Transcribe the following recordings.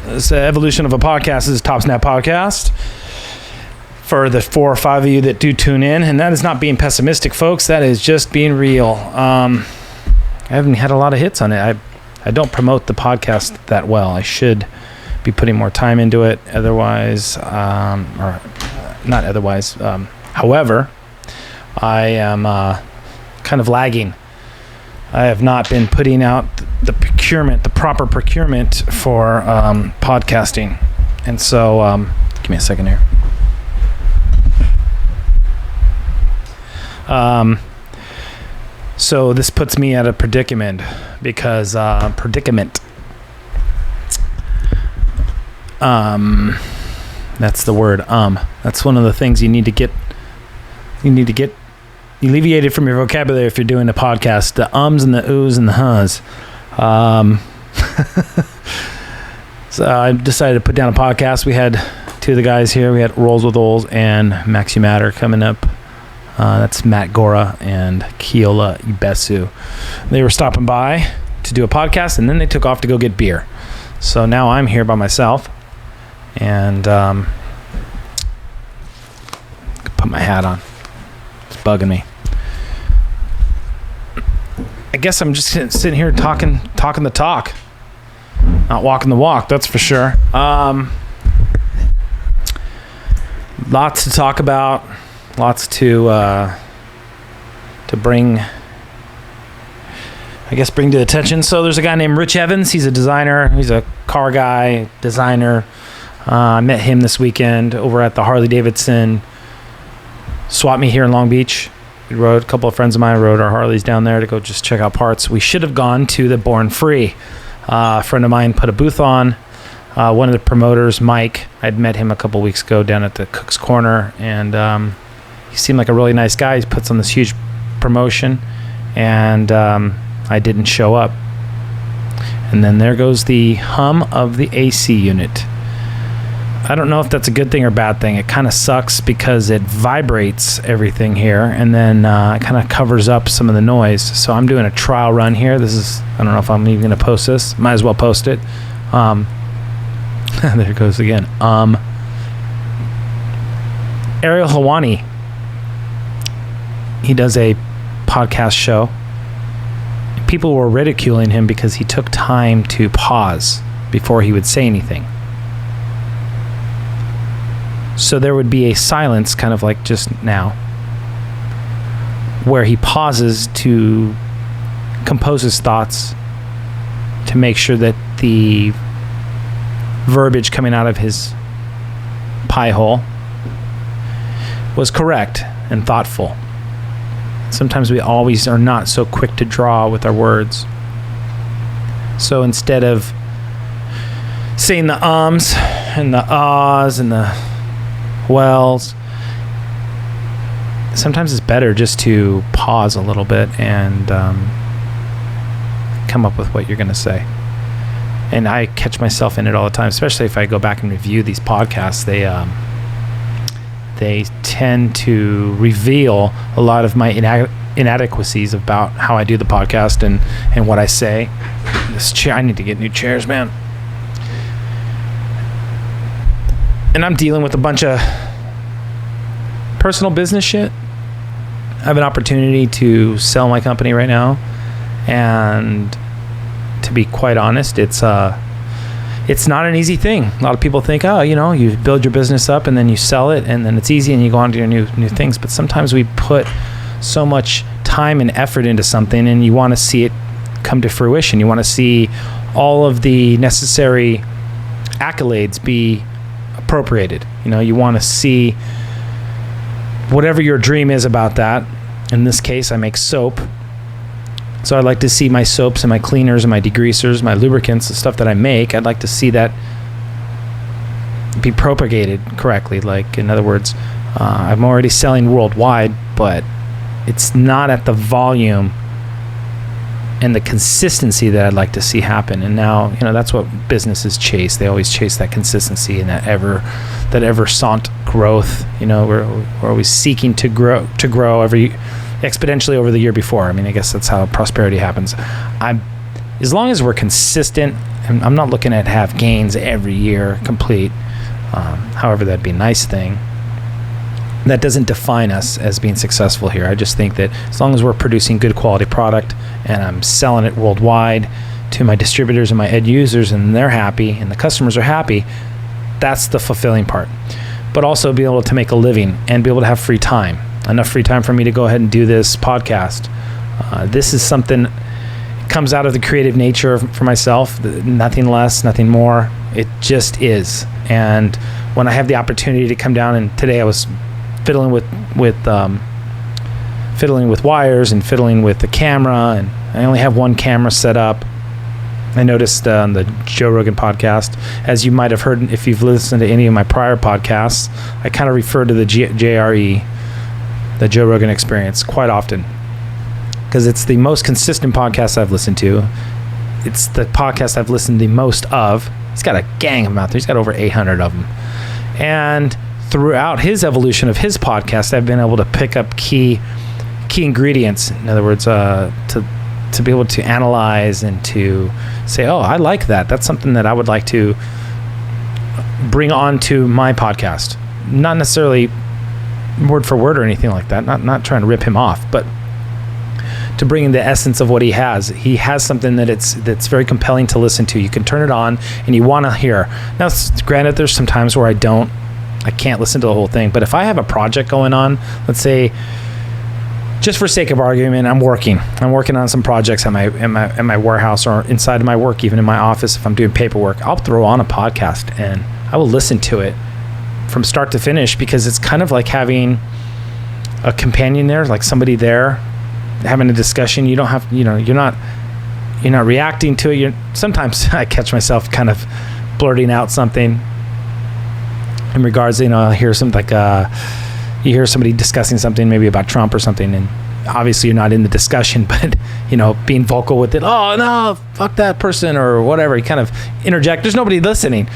It's the evolution of a podcast. This is Topsnap Podcast. For the 4 or 5 of you that do tune in, and that is not being pessimistic, folks. That is just being real. I haven't had a lot of hits on it. I don't promote the podcast that well. I should be putting more time into it. However, I am kind of lagging. I have not been putting out the proper procurement for podcasting. And so, give me a second here. So this puts me at a predicament because that's the word. That's one of the things you need to get alleviated from your vocabulary if you're doing a podcast. The ums and the oohs and the huhs. So I decided to put down a podcast. We had 2 of the guys here. We had Rolls with Ols and Maxi Matter coming up. That's Matt Gora and Keola Ibesu. They were stopping by to do a podcast, and then they took off to go get beer. So now I'm here by myself, and put my hat on. It's bugging me. I guess I'm just sitting here talking the talk, not walking the walk. That's for sure. Lots to talk about. Lots to bring to attention. So there's a guy named Rich Evans. He's a designer. He's a car guy, designer. I met him this weekend over at the Harley Davidson swap meet here in Long Beach. A couple of friends of mine rode our Harleys down there to go just check out parts. We should have gone to the Born Free. A friend of mine put a booth on. One of the promoters, Mike, I'd met him a couple weeks ago down at the Cook's Corner, and he seemed like a really nice guy. He puts on this huge promotion, and I didn't show up. And then there goes the hum of the AC unit. I don't know if that's a good thing or bad thing. It kind of sucks because it vibrates everything here, and then it kind of covers up some of the noise. So I'm doing a trial run here. I don't know if I'm even going to post this. Might as well post it. There it goes again. Ariel Helwani. He does a podcast show. People were ridiculing him because he took time to pause before he would say anything. So there would be a silence, kind of like just now, where he pauses to compose his thoughts to make sure that the verbiage coming out of his pie hole was correct and thoughtful. Sometimes we always are not so quick to draw with our words. So instead of saying the ums and the ahs and the wells, sometimes it's better just to pause a little bit and come up with what you're going to say. And I catch myself in it all the time, especially if I go back and review these podcasts. They tend to reveal a lot of my inadequacies about how I do the podcast and what I say. This chair, I need to get new chairs, man. And I'm dealing with a bunch of personal business shit. I have an opportunity to sell my company right now, and to be quite honest, it's not an easy thing. A lot of people think, you build your business up and then you sell it and then it's easy and you go on to your new things. But sometimes we put so much time and effort into something, and you want to see it come to fruition. You want to see all of the necessary accolades be appropriated. You want to see whatever your dream is about that. In this case, I make soap. So I'd like to see my soaps and my cleaners and my degreasers, my lubricants, the stuff that I make. I'd like to see that be propagated correctly. Like, in other words, I'm already selling worldwide, but it's not at the volume and the consistency that I'd like to see happen. And now, that's what businesses chase. They always chase that consistency and that ever-sont growth. We're always seeking to grow every exponentially over the year before. I mean, I guess that's how prosperity happens. I'm as long as we're consistent, and I'm not looking at have gains every year complete, however that'd be a nice thing, that doesn't define us as being successful here. I just think that as long as we're producing good quality product and I'm selling it worldwide to my distributors and my end users, and they're happy and the customers are happy, that's the fulfilling part. But also be able to make a living and be able to have free time, enough free time for me to go ahead and do this podcast. This is something that comes out of the creative nature for myself, nothing less, nothing more. It just is. And when I have the opportunity to come down, and today I was fiddling with wires and fiddling with the camera, and I only have one camera set up. I noticed on the Joe Rogan podcast, as you might have heard if you've listened to any of my prior podcasts, I kind of refer to the JRE, the Joe Rogan Experience, quite often, because it's the most consistent podcast I've listened to. It's the podcast I've listened the most of. He's got a gang of them out there. He's got over 800 of them. And throughout his evolution of his podcast, I've been able to pick up key ingredients. In other words, to be able to analyze and to say, oh, I like that. That's something that I would like to bring on to my podcast. Not necessarily word for word or anything like that. Not trying to rip him off, but to bring in the essence of what he has. He has something that's very compelling to listen to. You can turn it on and you want to hear. Now, granted, there's some times where I can't listen to the whole thing, but if I have a project going on, let's say, just for sake of argument, I'm working on some projects at my warehouse or inside of my work, even in my office. If I'm doing paperwork, I'll throw on a podcast and I will listen to it from start to finish, because it's kind of like having a companion there, like somebody there having a discussion. You don't have, you're not reacting to it. Sometimes I catch myself kind of blurting out something in regards, I hear something like, you hear somebody discussing something maybe about Trump or something, and obviously you're not in the discussion, but being vocal with it. Oh no, fuck that person or whatever. You kind of interject. There's nobody listening,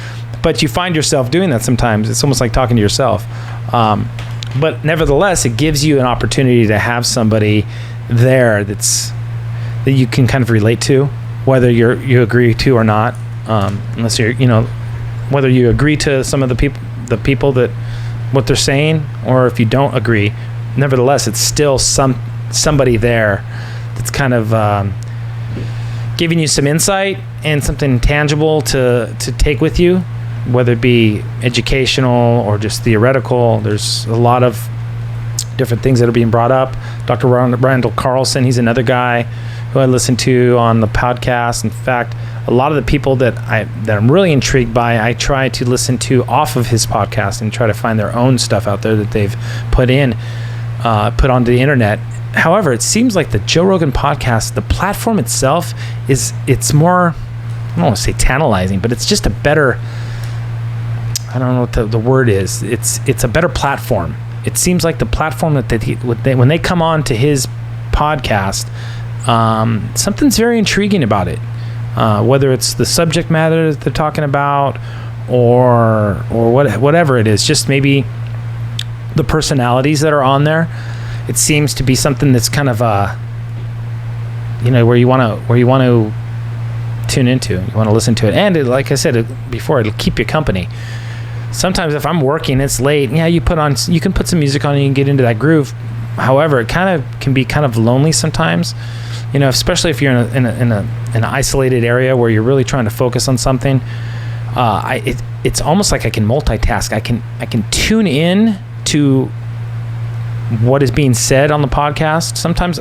but you find yourself doing that sometimes. It's almost like talking to yourself. But nevertheless, it gives you an opportunity to have somebody there that you can kind of relate to, whether you agree to or not. Unless you're, whether you agree to some of the people that what they're saying, or if you don't agree, nevertheless, it's still somebody there that's kind of giving you some insight and something tangible to take with you, whether it be educational or just theoretical. There's a lot of different things that are being brought up. Dr. Randall Carlson, he's another guy who I listen to on the podcast. In fact, a lot of the people that I'm really intrigued by, I try to listen to off of his podcast and try to find their own stuff out there that they've put onto the internet. However, it seems like the Joe Rogan podcast, the platform itself it's more, I don't want to say tantalizing, but it's just a better, I don't know what the word is. It's a better platform. It seems like the platform that when they come on to his podcast, something's very intriguing about it. Whether it's the subject matter that they're talking about or whatever it is, just maybe the personalities that are on there. It seems to be something that's kind of where you want to tune into, you want to listen to it, and like I said before, it'll keep you company. Sometimes if I'm working, it's late, you can put some music on and you can get into that groove. However, it kind of can be kind of lonely sometimes, especially if you're in an isolated area where you're really trying to focus on something. It's almost like I can multitask. I can tune in to what is being said on the podcast. Sometimes,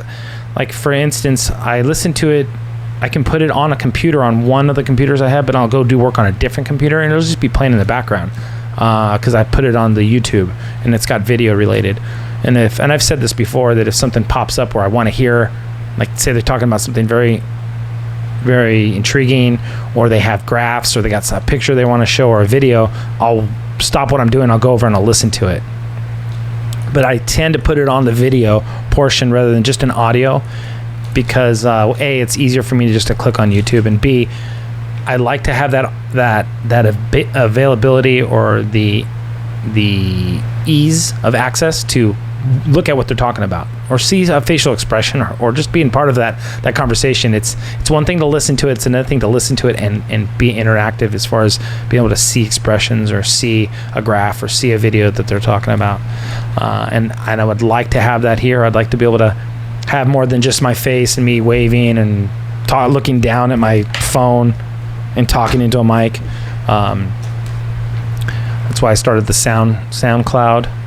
like for instance, I listen to it. I can put it on a computer, on one of the computers I have, but I'll go do work on a different computer and it'll just be playing in the background because I put it on the YouTube and it's got video related. And I've said this before, that if something pops up where I want to hear, like say they're talking about something very, very intriguing, or they have graphs, or they got a picture they want to show, or a video, I'll stop what I'm doing, I'll go over and I'll listen to it. But I tend to put it on the video portion rather than just an audio, because A, it's easier for me to just to click on YouTube, and B, I like to have that availability or the ease of access to look at what they're talking about or see a facial expression or just being part of that conversation. It's one thing to listen to it. It's another thing to listen to it and be interactive as far as being able to see expressions or see a graph or see a video that they're talking about. And I would like to have that here. I'd like to be able to have more than just my face and me waving and looking down at my phone and talking into a mic. That's why I started the SoundCloud.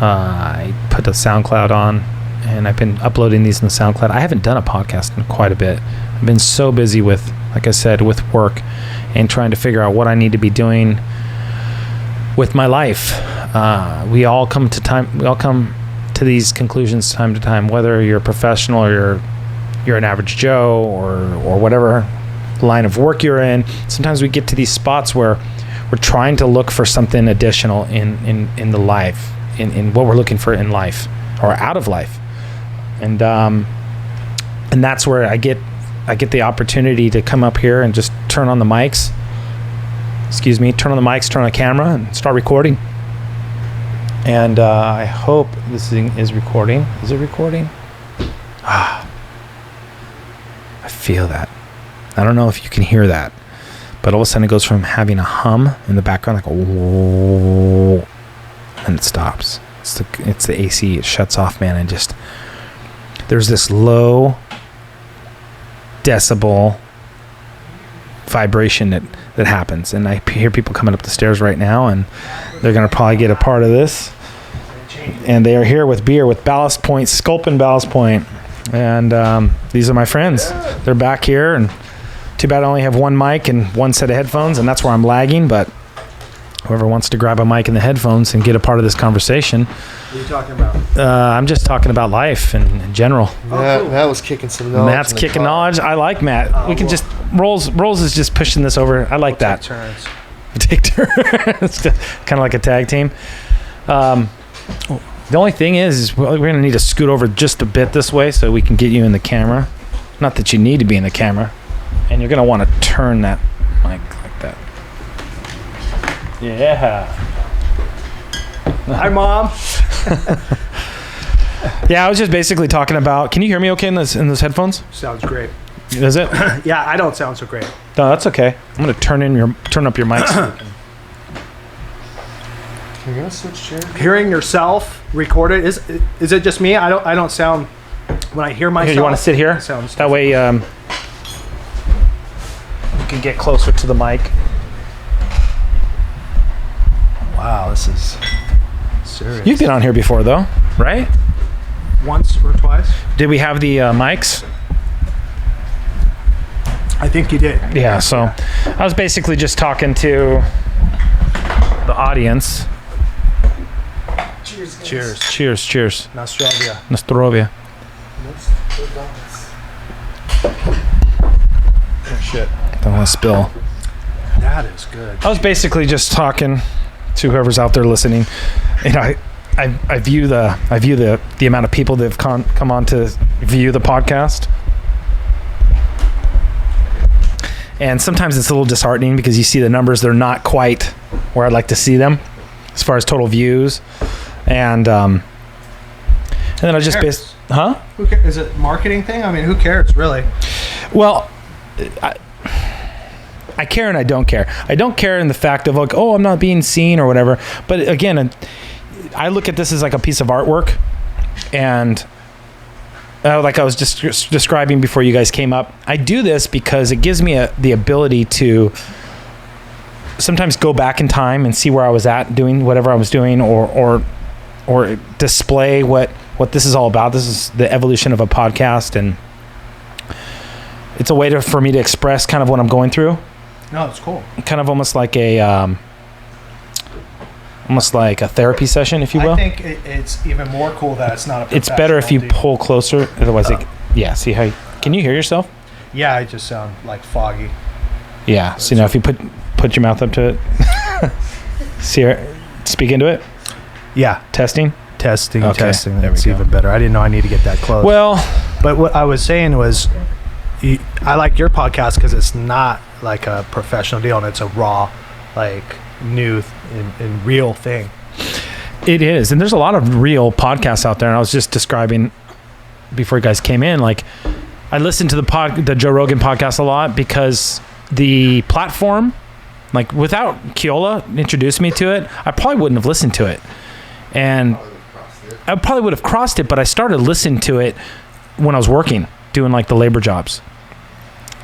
I put the SoundCloud on, and I've been uploading these in the SoundCloud. I haven't done a podcast in quite a bit. I've been so busy with, like I said, with work and trying to figure out what I need to be doing with my life. We all come to these conclusions time to time, whether you're a professional or you're an average Joe or whatever line of work you're in. Sometimes we get to these spots where we're trying to look for something additional in the life. In what we're looking for in life or out of life, and that's where I get the opportunity to come up here and just turn on the mics, turn on the camera and start recording. And I hope this thing is recording. Is it recording? I feel that. I don't know if you can hear that, but all of a sudden it goes from having a hum in the background, like whoa, and it stops. It's the AC. It shuts off, man, and just there's this low decibel vibration that happens, and I hear people coming up the stairs right now, and they're gonna probably get a part of this. And they are here with beer with Ballast Point, Sculpin Ballast Point, and these are my friends. They're back here, and too bad I only have one mic and one set of headphones, and that's where I'm lagging, but whoever wants to grab a mic and the headphones and get a part of this conversation. What are you talking about? I'm just talking about life in general. Matt was kicking some knowledge. Matt's kicking knowledge. I like Matt. We can just Rolls is just pushing this over. I like that. Take turns. It's kind of like a tag team. The only thing is we're going to need to scoot over just a bit this way so we can get you in the camera. Not that you need to be in the camera. And you're going to want to turn that mic like that. Yeah. Hi, Mom. Yeah, I was just basically talking about. Can you hear me okay in those headphones? Sounds great. Is it? Yeah, I don't sound so great. No, that's okay. I'm gonna turn up your mic. So You're gonna switch chairs. Hearing yourself recorded is it just me? I don't sound when I hear myself. Here, you want to sit here? That way you can get closer to the mic. Wow, this is serious. You've been on here before, though, right? Once or twice. Did we have the mics? I think you did. Yeah, so I was basically just talking to the audience. Cheers, guys. Cheers. Nostrovia. Oh, shit. Don't want to spill. That is good. I was basically just talking to whoever's out there listening. You know, I view the amount of people that have come on to view the podcast. And sometimes it's a little disheartening because you see the numbers, they're not quite where I'd like to see them as far as total views. And then I just Who cares? Is it a marketing thing? I mean, who cares, really? Well, I care and I don't care. I don't care in the fact of like, oh, I'm not being seen or whatever. But again, I look at this as like a piece of artwork. And like I was just describing before you guys came up, I do this because it gives me the ability to sometimes go back in time and see where I was at doing whatever I was doing, or display what this is all about. This is the evolution of a podcast, and it's a way for me to express kind of what I'm going through. No, it's cool. Kind of almost like a therapy session, if you will. I think it's even more cool that it's not a It's better if you pull closer. Otherwise, see how can you hear yourself? Yeah, I just sound like foggy. Yeah. So now if you put your mouth up to it, speak into it. Yeah. Testing. Testing. There It's even better. I didn't know I need to get that close. Well, but what I was saying was, I like your podcast because it's not like a professional deal and it's a raw, like new and real thing. It is. And there's a lot of real podcasts out there. And I was just describing before you guys came in, like I listened to the Joe Rogan podcast a lot because the platform, like without Keola introduced me to it, I probably wouldn't have listened to it. And I probably would have crossed it, but I started listening to it when I was working, doing like the labor jobs.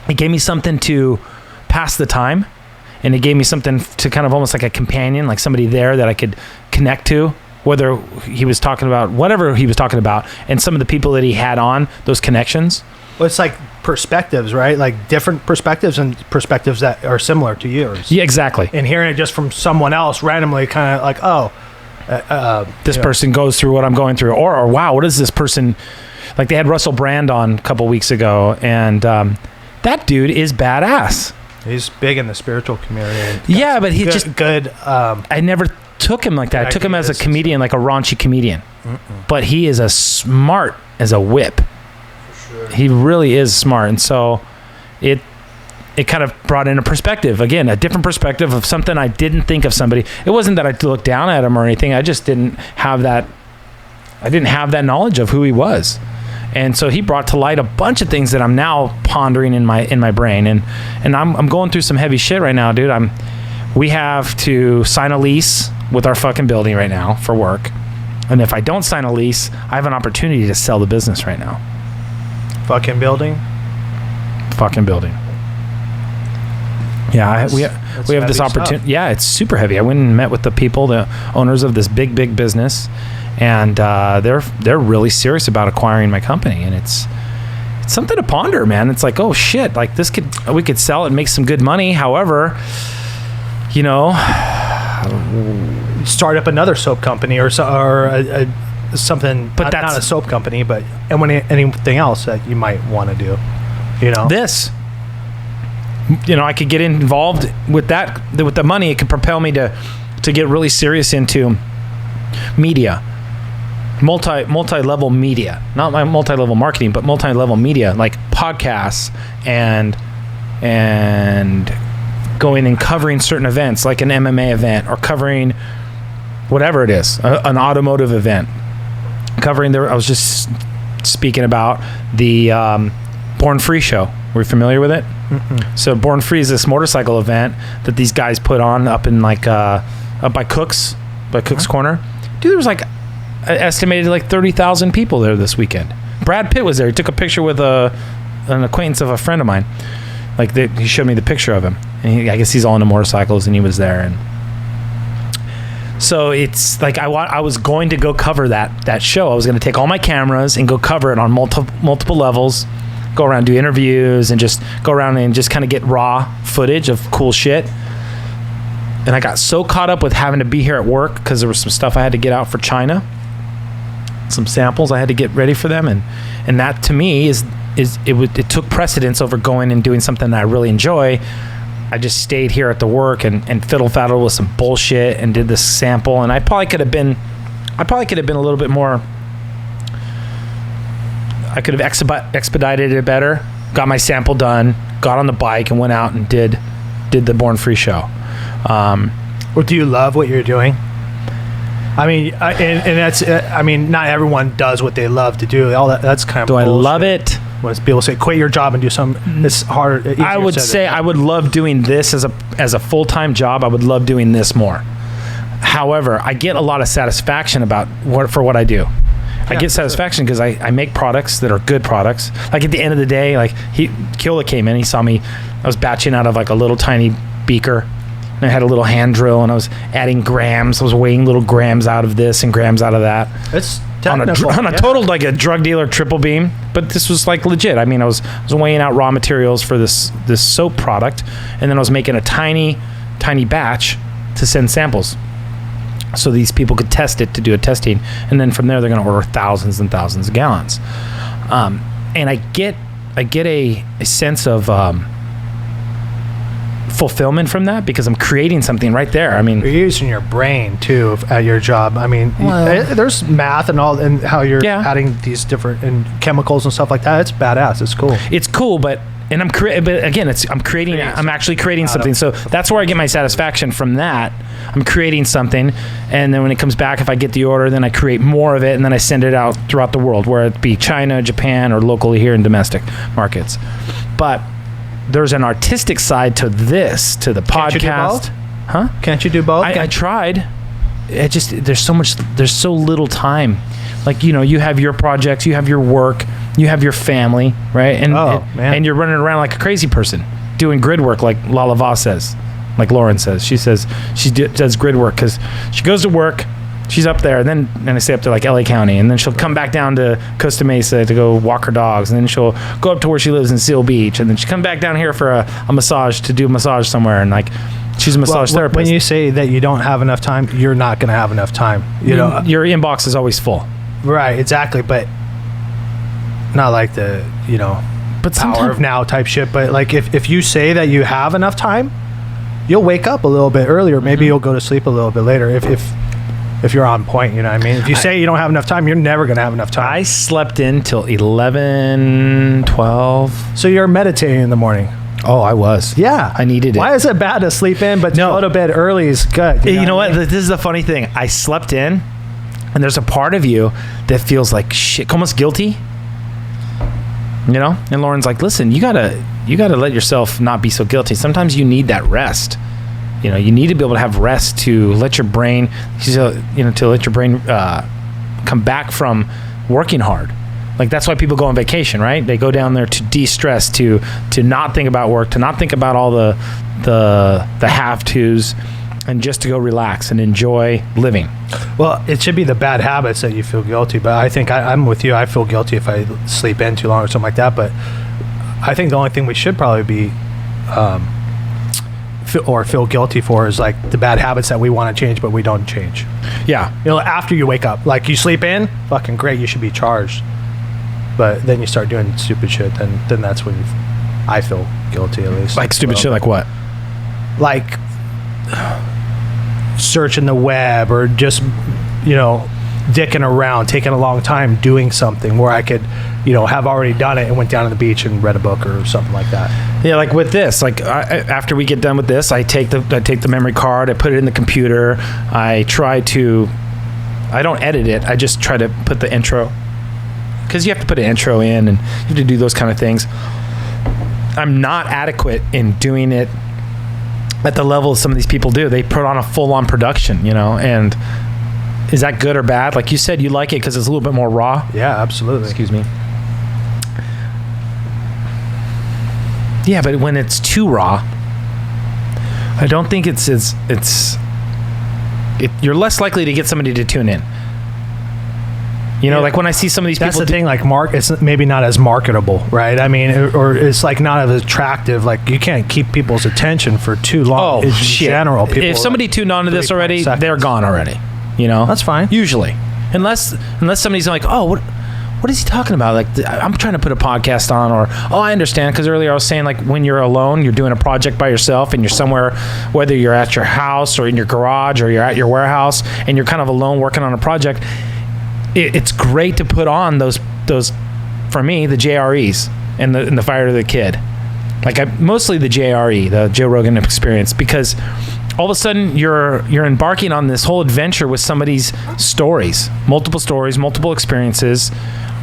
It gave me something to pass the time, and it gave me something to kind of almost like a companion, like somebody there that I could connect to, whether he was talking about whatever he was talking about, and some of the people that he had on, those connections. Well, it's like perspectives, right? Like different perspectives and perspectives that are similar to yours. Yeah, exactly. And hearing it just from someone else randomly, kind of like, oh, this person goes through what I'm going through, or wow, what is this person? Like they had Russell Brand on a couple weeks ago, and that dude is badass. He's big in the spiritual community. Yeah, but he's just good. I never took him like that. I took him as a comedian, like a raunchy comedian. But he is as smart as a whip. For sure. He really is smart, and so it kind of brought in a perspective, again, a different perspective of something I didn't think of somebody. It wasn't that I looked down at him or anything. I just didn't have that. I didn't have that knowledge of who he was. And so he brought to light a bunch of things that I'm now pondering in my brain. And I'm going through some heavy shit right now, dude. We have to sign a lease with our fucking building right now for work. And if I don't sign a lease, I have an opportunity to sell the business right now. Fucking building? Fucking building. Yeah, we have this opportunity. Yeah, it's super heavy. I went and met with the people, the owners of this big business, and they're really serious about acquiring my company, and it's something to ponder, man. It's like, oh shit, like we could sell it and make some good money. However, you know, start up another soap company or something, but that's not a soap company, but anything else that you might want to do. You know, I could get involved with that, with the money. It could propel me to get really serious into media, multi-level media, not my multi-level marketing, but multi-level media, like podcasts and going and covering certain events, like an MMA event, or covering whatever it is, an automotive event. I was just speaking about the Born Free show. Were you familiar with it? Mm-mm. So Born Free is this motorcycle event that these guys put on up in like up by Cook's Corner. Dude, there was like estimated like 30,000 people there this weekend. Brad Pitt was there. He took a picture with an acquaintance of a friend of mine. Like he showed me the picture of him, and I guess he's all into motorcycles, and he was there. And so it's like I was going to go cover that show. I was going to take all my cameras and go cover it on multiple levels, go around, do interviews, and just go around and just kind of get raw footage of cool shit. And I got so caught up with having to be here at work because there was some stuff I had to get out for China, some samples I had to get ready for them, and that to me it took precedence over going and doing something that I really enjoy. I just stayed here at the work and fiddle-faddled with some bullshit and did this sample, and I probably could have been a little bit more. I could have expedited it better, got my sample done, got on the bike, and went out and did the Born Free show. Well, do you love what you're doing? I mean, and that's I mean, not everyone does what they love to do. All that's kind of. Do bullshit. I love it? When people say quit your job and do something that's hard. I would say I would love doing this as a full-time job. I would love doing this more. However, I get a lot of satisfaction for what I do. I get satisfaction because I make products that are good products. Like at the end of the day, like Keola came in, he saw me. I was batching out of like a little tiny beaker, and I had a little hand drill, and I was adding grams. I was weighing little grams out of this and grams out of that. It's on a total like a drug dealer triple beam, but this was like legit. I mean, I was weighing out raw materials for this soap product, and then I was making a tiny batch to send samples, so these people could test it to do a testing, and then from there they're going to order thousands and thousands of gallons. And I get a sense of fulfillment from that because I'm creating something right there. I mean, you're using your brain too at your job. I mean, there's math and all, and how you're adding these different and chemicals and stuff like that. It's badass. It's cool. It's cool, but And I'm actually creating something. So that's where I get my satisfaction from that. I'm creating something, and then when it comes back, if I get the order, then I create more of it, and then I send it out throughout the world, where it be China, Japan, or locally here in domestic markets. But there's an artistic side to this, to the podcast. Can't you do both? Huh? Can't you do both? I tried. It just, there's so little time. Like, you have your projects, you have your work, you have your family, right? And and you're running around like a crazy person doing grid work, like Lala Voss says, like Lauren says. She says she does grid work because she goes to work, she's up there, and I stay up to like LA County, and then she'll come back down to Costa Mesa to go walk her dogs, and then she'll go up to where she lives in Seal Beach, and then she come back down here for a massage, to do a massage somewhere, and like, she's a massage therapist. When you say that you don't have enough time, you're not going to have enough time. Your inbox is always full. Right, exactly, but not like the, but power of now type shit. But like, if you say that you have enough time, you'll wake up a little bit earlier. Maybe you'll go to sleep a little bit later if you're on point. You know what I mean? If you say you don't have enough time, you're never going to have enough time. I slept in till 11, 12. So you're meditating in the morning. Oh, I was. Yeah. I needed it. Why is it bad to sleep in, but to go to bed early is good? You know what? This is the funny thing. I slept in, and there's a part of you that feels like shit, almost guilty. And Lauren's like, listen, you gotta let yourself not be so guilty. Sometimes you need that rest. You need to be able to have rest to let your brain, come back from working hard. Like, that's why people go on vacation, right? They go down there to de-stress, to not think about work, to not think about all the have-tos, and just to go relax and enjoy living. Well, it should be the bad habits that you feel guilty, but I think I'm with you. I feel guilty if I sleep in too long or something like that, but I think the only thing we should probably be feel guilty for is like the bad habits that we want to change but we don't change. Yeah. After you wake up, like, you sleep in, fucking great, you should be charged. But then you start doing stupid shit, then that's when I feel guilty, at least. Like stupid shit, like what? Like searching the web, or just, dicking around, taking a long time doing something where I could, have already done it and went down to the beach and read a book or something like that. Yeah, like with this, like after we get done with this, I take the memory card, I put it in the computer, I don't edit it, I just try to put the intro. Because you have to put an intro in, and you have to do those kind of things. I'm not adequate in doing it at the level some of these people do. They put on a full-on production, and is that good or bad? Like you said, you like it because it's a little bit more raw. Yeah, absolutely. Excuse me. Yeah, but when it's too raw, I don't think you're less likely to get somebody to tune in. Like when I see some of these people. That's the thing, like, it's maybe not as marketable, right? I mean, or it's like not as attractive. Like, you can't keep people's attention for too long. Oh, shit. In general, people. If somebody tuned on to this already, they're gone already. That's fine. Usually, unless somebody's like, oh, what is he talking about? Like, I'm trying to put a podcast on, or, oh, I understand. Because earlier I was saying, like, when you're alone, you're doing a project by yourself, and you're somewhere, whether you're at your house or in your garage or you're at your warehouse, and you're kind of alone working on a project. It's great to put on those for me, the JREs and the Fire to the Kid, like mostly the JRE, the Joe Rogan Experience, because all of a sudden you're embarking on this whole adventure with somebody's stories, multiple experiences,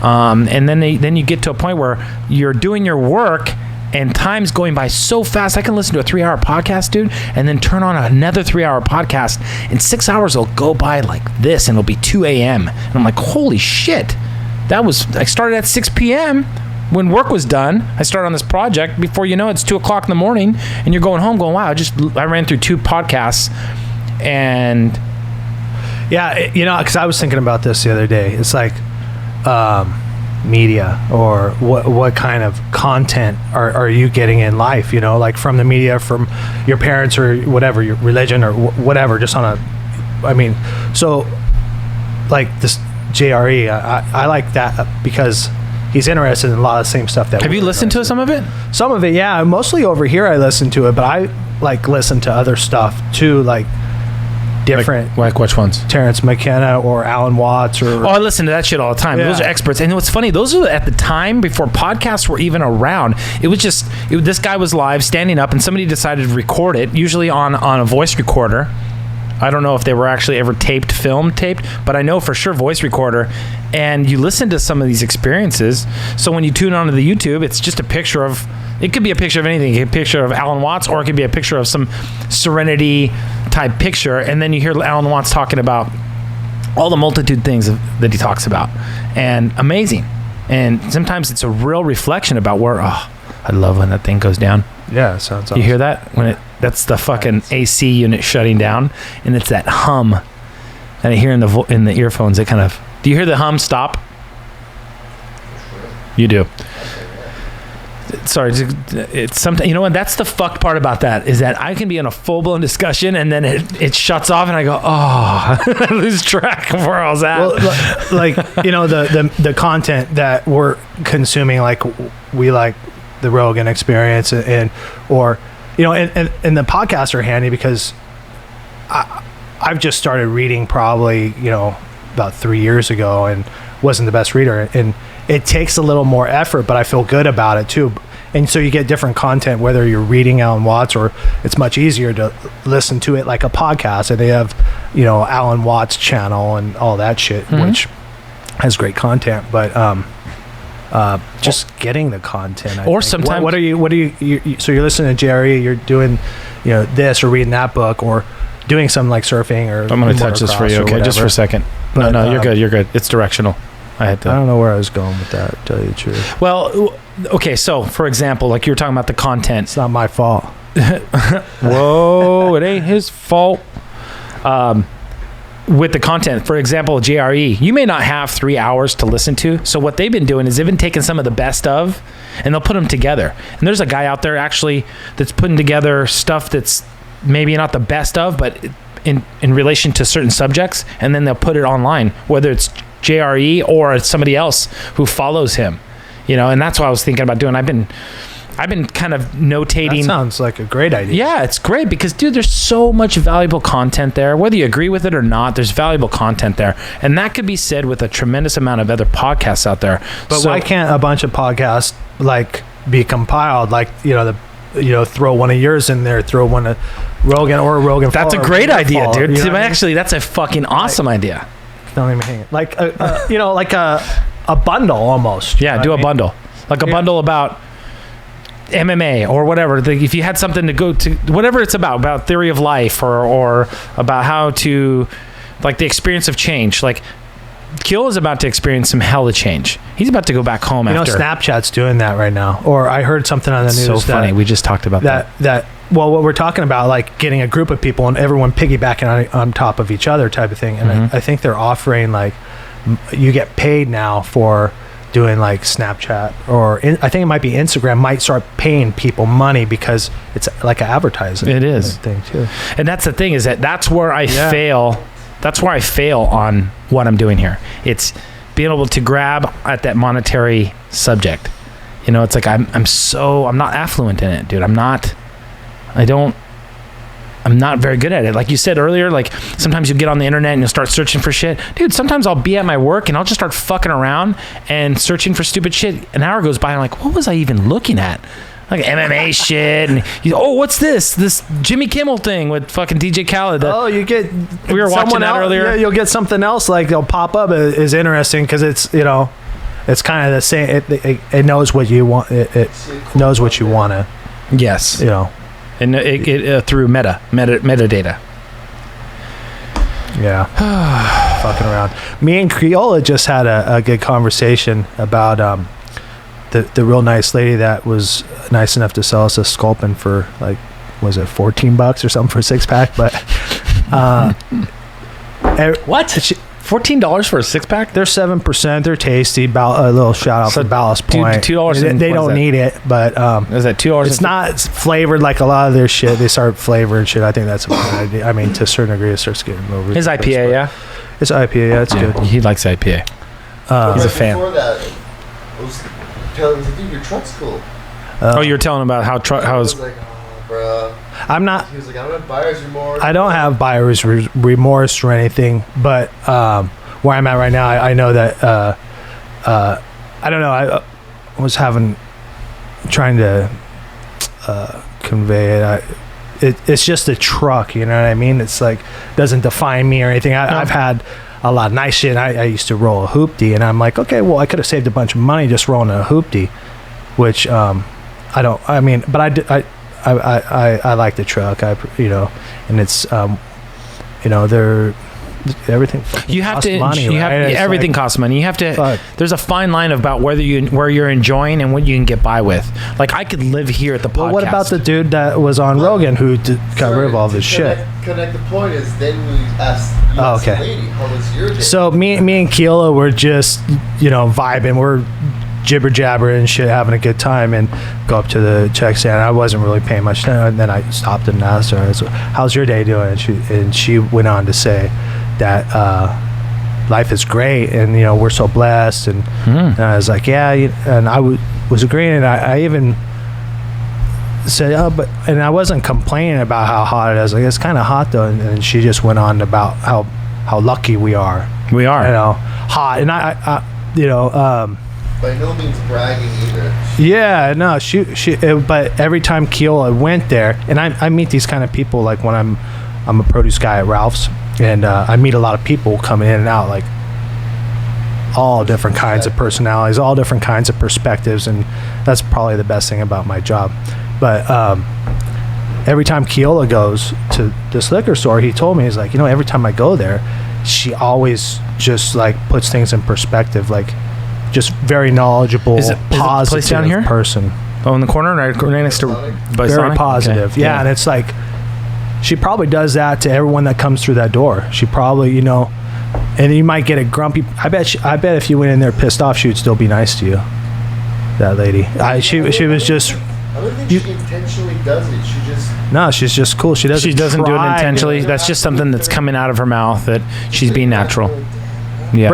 and then you get to a point where you're doing your work. And time's going by so fast. I can listen to a 3-hour podcast, dude, and then turn on another 3-hour podcast, and 6 hours will go by like this, and it'll be 2 a.m. And I'm like, holy shit. I started at 6 p.m. when work was done. I started on this project. Before you know it, it's 2 o'clock in the morning, and you're going home going, wow, I ran through 2 podcasts. And yeah, because I was thinking about this the other day. It's like, media, or what kind of content are you getting in life, like from the media, from your parents, or whatever, your religion, or whatever, just on so like this JRE, I like that because he's interested in a lot of the same stuff that have you listened to some of it? Some of it, yeah. Mostly over here I listen to it, but I like listen to other stuff too, like different. Like which ones? Terrence McKenna or Alan Watts or. Oh, I listen to that shit all the time. Yeah. Those are experts. And what's funny, those are at the time before podcasts were even around. It was just, this guy was live standing up and somebody decided to record it, usually on a voice recorder. I don't know if they were actually ever taped, but I know for sure voice recorder. And you listen to some of these experiences. So when you tune onto the YouTube, it's just a picture of, it could be a picture of anything. It could be a picture of Alan Watts, or it could be a picture of some Serenity type picture. And then you hear Alan Watts talking about all the multitude things that he talks about. And amazing. And sometimes it's a real reflection about where, I love when that thing goes down. Yeah, sounds awesome. You hear that? That's the fucking AC unit shutting down, and it's that hum. And I hear in the earphones, it kind of. Do you hear the hum stop? You do. Sorry, it's something. You know what? That's the fucked part about that, is that I can be in a full blown discussion and then it shuts off, and I go, I lose track of where I was at. Well, like the content that we're consuming, like we like the Rogan Experience and the podcasts are handy because I've just started reading probably about 3 years ago and wasn't the best reader, and it takes a little more effort, but I feel good about it too. And so you get different content, whether you're reading Alan Watts or it's much easier to listen to it like a podcast. And they have, Alan Watts channel and all that shit, which has great content. But just getting the content. I think. Sometimes what are you? So you're listening to Jerry, you're doing, this or reading that book or doing something like surfing or. I'm going to touch this for you, okay? Just for a second. But, no, you're good. You're good. It's directional. I don't know where I was going with that, to tell you the truth. Well, okay, so for example, like you were talking about the content. It's not my fault. Whoa, it ain't his fault. With the content, for example, JRE, you may not have 3 hours to listen to. So what they've been doing is they've been taking some of the best of, and they'll put them together. And there's a guy out there actually that's putting together stuff that's maybe not the best of, but in relation to certain subjects, and then they'll put it online, whether it's JRE or it's somebody else who follows him, and that's what I was thinking about doing. I've been kind of notating. That sounds like a great idea. Yeah, it's great because, dude, there's so much valuable content there. Whether you agree with it or not, there's valuable content there. And that could be said with a tremendous amount of other podcasts out there. But why can't a bunch of podcasts be compiled? Throw one of yours in there, throw one of Rogan or Rogan. That's a great idea, dude. Actually, that's a fucking awesome idea. Don't even hang it. Like a bundle almost. Yeah, do a bundle. Like a bundle about MMA or whatever. If you had something to go to, whatever it's about theory of life or about how to, like the experience of change. Like Kill is about to experience some hell of change. He's about to go back home after. Snapchat's doing that right now. Or I heard something on the news. So funny. We just talked about that. Well, what we're talking about, like getting a group of people and everyone piggybacking on top of each other type of thing. And I think they're offering you get paid now for doing like Snapchat or I think it might be Instagram might start paying people money because it's like an advertising. It is thing too. And that's the thing is that's where I fail. That's where I fail on what I'm doing here. It's being able to grab at that monetary subject. It's like I'm not affluent in it, dude. I'm not very good at it. Like you said earlier, like sometimes you get on the internet and you'll start searching for shit. Dude, sometimes I'll be at my work and I'll just start fucking around and searching for stupid shit. An hour goes by and I'm like, what was I even looking at? Like MMA shit. And what's this? This Jimmy Kimmel thing with fucking DJ Khaled. We were watching that earlier. Yeah, you'll get something else like they'll pop up is interesting because it's, it's kind of the same. It knows what you want. It knows what you want to. Yes. And it through metadata. Yeah. Fucking around. Me and Creola just had a good conversation about the real nice lady that was nice enough to sell us a Sculpin for was it $14 or something for a 6-pack? But what? $14 for a 6-pack? They're 7%. They're tasty. A little shout out to Ballast Point. $2. They don't need it, but is that $2? It's not flavored like a lot of their shit. They start flavoring shit. I think that's a fun idea. I mean, to a certain degree, it starts getting over. His IPA, yeah. It's IPA, yeah. It's good. He likes IPA. He's a fan. Before that, I was telling him, dude, your truck's cool. You were telling him about how his. Like, bro. I'm not. He was like, I don't have buyer's remorse. I don't have buyer's remorse or anything, but where I'm at right now, I know that I don't know. I was trying to convey it. It's just a truck, you know what I mean? It's like doesn't define me or anything. I've had a lot of nice shit. I used to roll a hoopty, and I'm like, okay, well, I could have saved a bunch of money just rolling a hoopty, which I don't. I mean, but I like the truck. And it's they're. Everything costs money. Everything costs money. You have to. There's a fine line about where you're enjoying and what you can get by with. Like I could live here at the podcast. Well, what about the dude that was on Rogan who got rid of all this shit? Connect the point is then we asked the lady, how was your day? So me and Keela were just vibing. We're jibber jabbering and shit, having a good time, and go up to the check stand. I wasn't really paying much attention, and then I stopped and asked her, "How's your day doing?" And she went on to say that life is great, and we're so blessed, and I was like, yeah, and I was agreeing, and I even said, and I wasn't complaining about how hot it is. Like, it's kind of hot though, and she just went on about how lucky we are. We are, hot, and I by no means bragging either. Yeah, no, but every time Keela went there, and I meet these kind of people, like when I'm a produce guy at Ralph's, and I meet a lot of people coming in and out, like all different kinds of personalities, all different kinds of perspectives, and that's probably the best thing about my job. But every time Keola goes to this liquor store, he told me, he's like, every time I go there, she always just like puts things in perspective, like just very knowledgeable, positive place down here? Person. Oh, in the corner, right next to by Very Sonic? positive, Okay. yeah, and it's like she probably does that to everyone that comes through that door. She probably, and you might get a grumpy. I bet if you went in there pissed off, she would still be nice to you. That lady, she was just. I don't think she intentionally does it. She's just cool. She doesn't do it intentionally. That's just something that's coming out of her mouth that she's being natural. Yeah,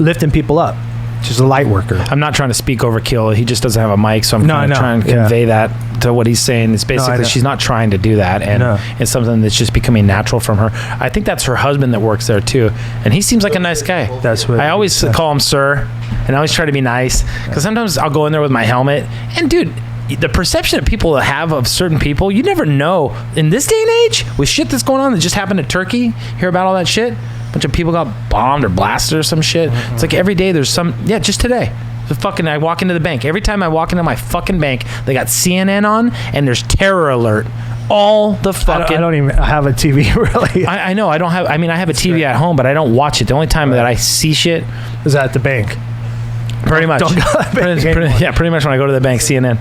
lifting people up. She's a light worker. I'm not trying to speak over Keola. He just doesn't have a mic, so I'm trying to convey that to what he's saying. It's basically she's not trying to do that, and it's something that's just becoming natural from her. I think that's her husband that works there too, and he seems like a nice guy. That's what I always call him sir, and I always try to be nice, because sometimes I'll go in there with my helmet, and dude, the perception that people have of certain people, you never know. In this day and age, with shit that's going on that just happened in Turkey, hear about all that shit? A bunch of people got bombed or blasted or some shit. It's like every day there's just today. I walk into the bank. Every time I walk into my fucking bank, they got CNN on, and there's terror alert. All the fucking... I don't even have a TV, really. I know. I don't have... I mean, I have a TV at home, but I don't watch it. The only time that I see shit... is at the bank. Pretty much. Don't go to the bank pretty much when I go to the bank, CNN.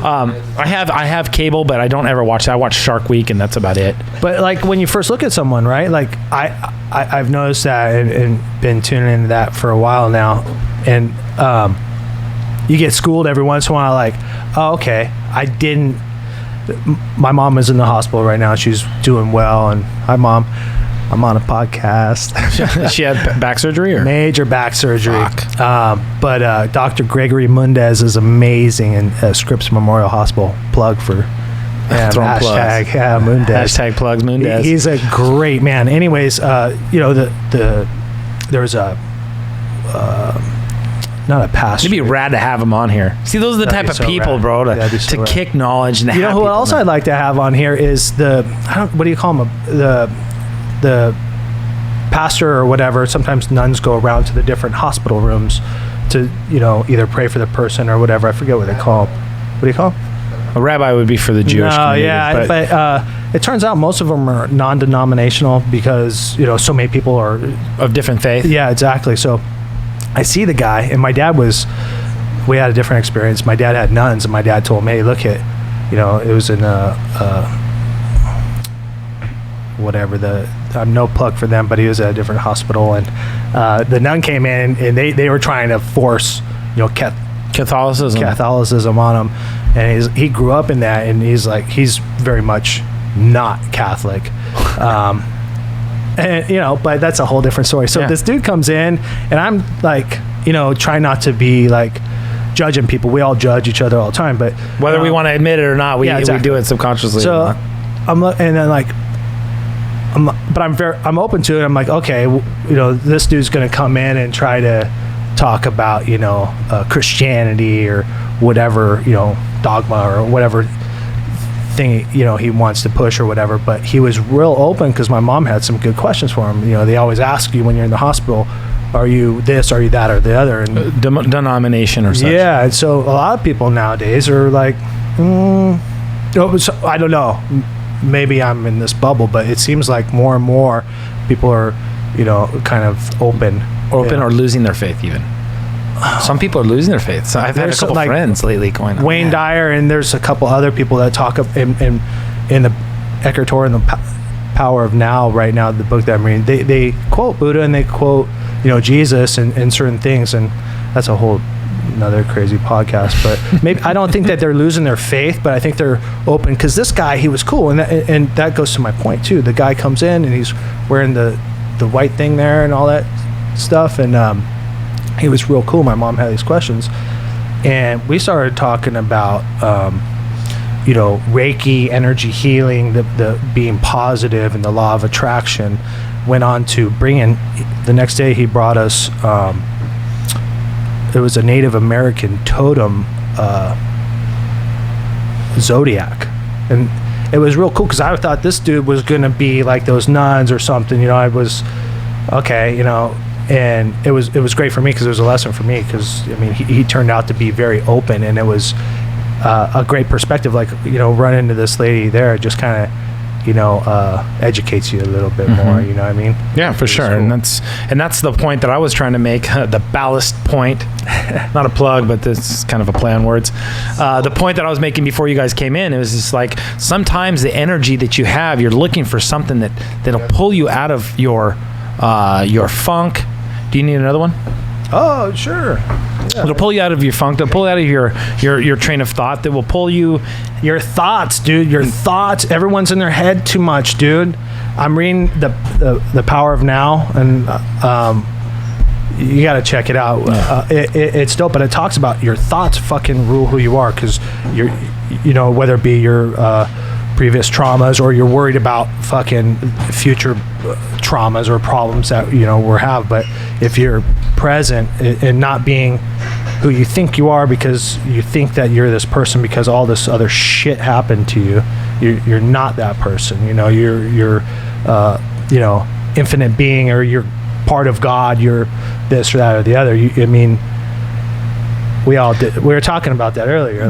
I have cable, but I don't ever watch it. I watch Shark Week, and that's about it. But like when you first look at someone, right? Like I've noticed that and been tuning into that for a while now, and you get schooled every once in a while, like, oh, okay, I didn't. My mom is in the hospital right now. She's doing well, and hi, Mom. I'm on a podcast. She had back surgery, or major back surgery. But Dr. Gregory Mundez is amazing, in Scripps Memorial Hospital. Plug for hashtag Mundez. Hashtag plugs Mundez. He's a great man. Anyways, there's a not a pastor. It'd be rad to have him on here. See, those are the type of people, bro, to kick knowledge and have who else I'd like to have on here is what do you call him? The pastor or whatever. Sometimes nuns go around to the different hospital rooms to, either pray for the person or whatever. I forget what they call them. What do you call them? A rabbi would be for the Jewish community. Yeah, but it turns out most of them are non-denominational because, so many people are... of different faith? Yeah, exactly. So I see the guy, and my dad we had a different experience. My dad had nuns, and my dad told me, hey, look at, it was in whatever, I'm no plug for them, but he was at a different hospital, and the nun came in, and they were trying to force, Catholicism on him, and he grew up in that, and he's very much not Catholic, and but that's a whole different story. So this dude comes in, and I'm like, try not to be like judging people. We all judge each other all the time, but whether we want to admit it or not, we do it subconsciously. So and then like, I'm open to it. I'm like, okay, this dude's going to come in and try to talk about, Christianity or whatever, dogma or whatever thing, he wants to push or whatever. But he was real open because my mom had some good questions for him. They always ask you when you're in the hospital, are you this, are you that, or the other? And denomination or such. Yeah. And so a lot of people nowadays are like, I don't know. Maybe I'm in this bubble, but it seems like more and more people are, kind of open or losing their faith even. Some people are losing their faith. So I've had a couple friends lately going on. Wayne Dyer, and there's a couple other people that talk in the Eckhart Tolle and the Power of Now right now, the book that I'm reading. They quote Buddha and they quote, Jesus and certain things, and that's a whole another crazy podcast. But maybe I don't think that they're losing their faith, but I think they're open because this guy, he was cool, and that goes to my point too. The guy comes in and he's wearing the white thing there and all that stuff, and he was real cool. My mom had these questions, and we started talking about Reiki, energy healing, the being positive, and the law of attraction. Went on to bring in the next day. He brought us. It was a Native American totem zodiac, and it was real cool because I thought this dude was gonna be like those nuns or something. I was okay, and it was great for me because it was a lesson for me because he turned out to be very open, and it was a great perspective. Like run into this lady there, just kind of educates you a little bit more. You know what I mean? Yeah, for sure. Cool. And that's the point that I was trying to make. The ballast point, not a plug, but this is kind of a play on words. The point that I was making before you guys came in, it was just like sometimes the energy that you have, you're looking for something that'll pull you out of your funk. Do you need another one? Oh, sure. Yeah. It'll pull you out of your funk. It'll pull you out of your train of thought. That will pull you. Your thoughts, dude. Your thoughts. Everyone's in their head too much, dude. I'm reading the Power of Now, and you got to check it out. It's dope, but it talks about your thoughts fucking rule who you are, because whether it be your previous traumas or you're worried about fucking future traumas or problems that we have. But if you're present and not being who you think you are because you think that you're this person because all this other shit happened to you, you're not that person. You're infinite being, or you're part of God. You're this or that or the other. We all did. We were talking about that earlier.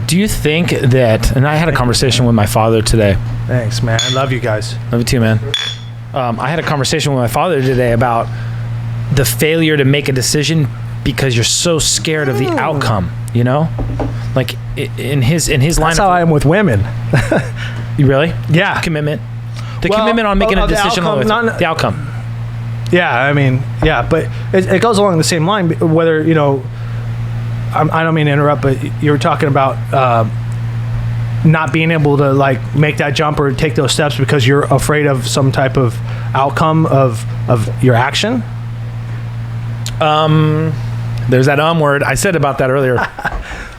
Do you think that? And I had a conversation with my father today. Thanks, man. I love you guys. Love you too, man. I had a conversation with my father today about the failure to make a decision because you're so scared of the outcome. Like in his line. That's how I am with women. You really? Yeah. Commitment. Commitment on making a decision on the outcome. Yeah, yeah, but it goes along the same line. Whether I don't mean to interrupt, but you were talking about not being able to make that jump or take those steps because you're afraid of some type of outcome of your action. There's that word. I said about that earlier.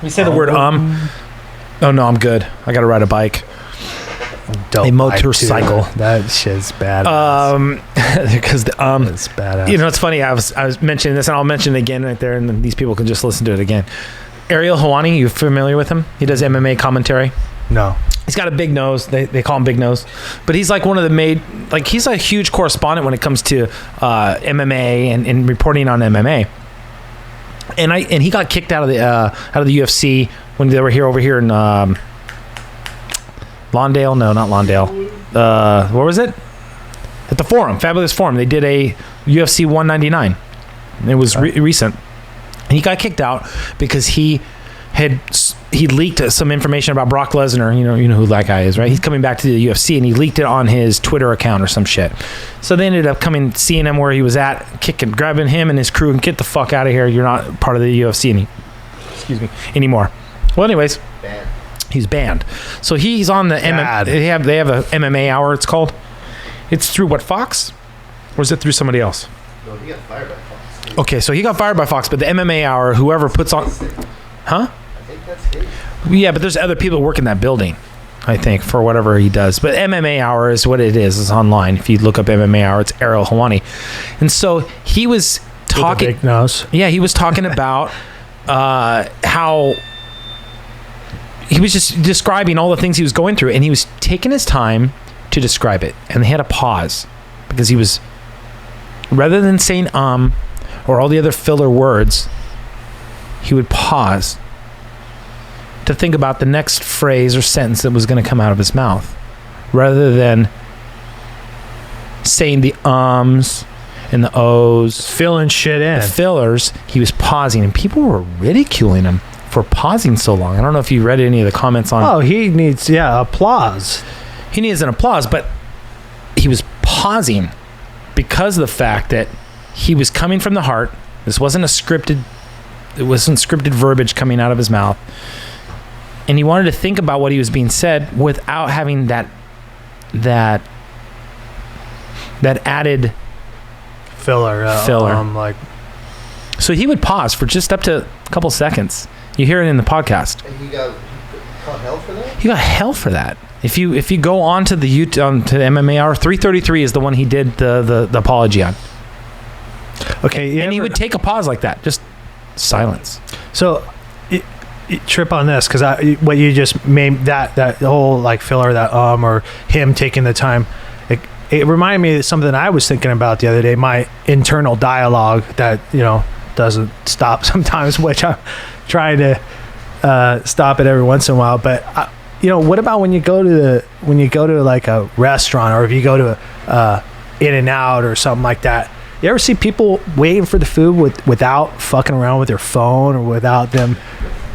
You said the word Oh no, I'm good. I got to ride a bike. A motorcycle. That shit's bad. Because it's badass. It's funny. I was mentioning this, and I'll mention it again right there, and then these people can just listen to it again. Ariel Helwani, you familiar with him? He does MMA commentary. No. He's got a big nose. They call him Big Nose, but he's like one of the he's a huge correspondent when it comes to MMA and reporting on MMA. And he got kicked out of the UFC when they were over here in Lawndale. No, not Lawndale. Where was it? At the Forum, Fabulous Forum. They did a UFC 199. It was recent. And he got kicked out because he leaked some information about Brock Lesnar. You know who that guy is, right? He's coming back to the UFC, and he leaked it on his Twitter account or some shit. So they ended up seeing him where he was at, grabbing him and his crew, and get the fuck out of here. You're not part of the UFC anymore. Well, anyways, he's banned. So he's on the MMA. They have a MMA hour. It's called. It's through what, Fox, or is it through somebody else? No, he got fired by Fox. Okay, so he got fired by Fox, but the MMA hour, whoever puts on. Huh? I think that's his. Yeah, but there's other people who work in that building, I think, for whatever he does. But MMA Hour is what it is. It's online. If you look up MMA Hour, it's Ariel Hawani. And so he was talking. With a big nose. Yeah, he was talking about how he was just describing all the things he was going through, and he was taking his time to describe it. And they had a pause because he was, rather than saying or all the other filler words, he would pause to think about the next phrase or sentence that was going to come out of his mouth, rather than saying the ums and the ohs, filling shit in. the fillers. He was pausing, and people were ridiculing him for pausing so long. I don't know if you read any of the comments on. Oh, he needs applause. He needs an applause, but he was pausing because of the fact that he was coming from the heart. This wasn't scripted verbiage coming out of his mouth. And he wanted to think about what he was being said without having that added Filler. Filler. So he would pause for just up to a couple seconds. You hear it in the podcast. And he got hell for that? He got hell for that. If you go on to the YouTube, to MMA Hour, 333 is the one he did the apology on. Okay. And he would take a pause like that, just silence. So, you trip on this, because what you just made, that whole like filler, that or him taking the time, it reminded me of something I was thinking about the other day. My internal dialogue that doesn't stop sometimes, which I'm trying to stop it every once in a while. But what about when you go to like a restaurant, or if you go to In-N-Out or something like that? You ever see people waiting for the food without fucking around with their phone, or without them?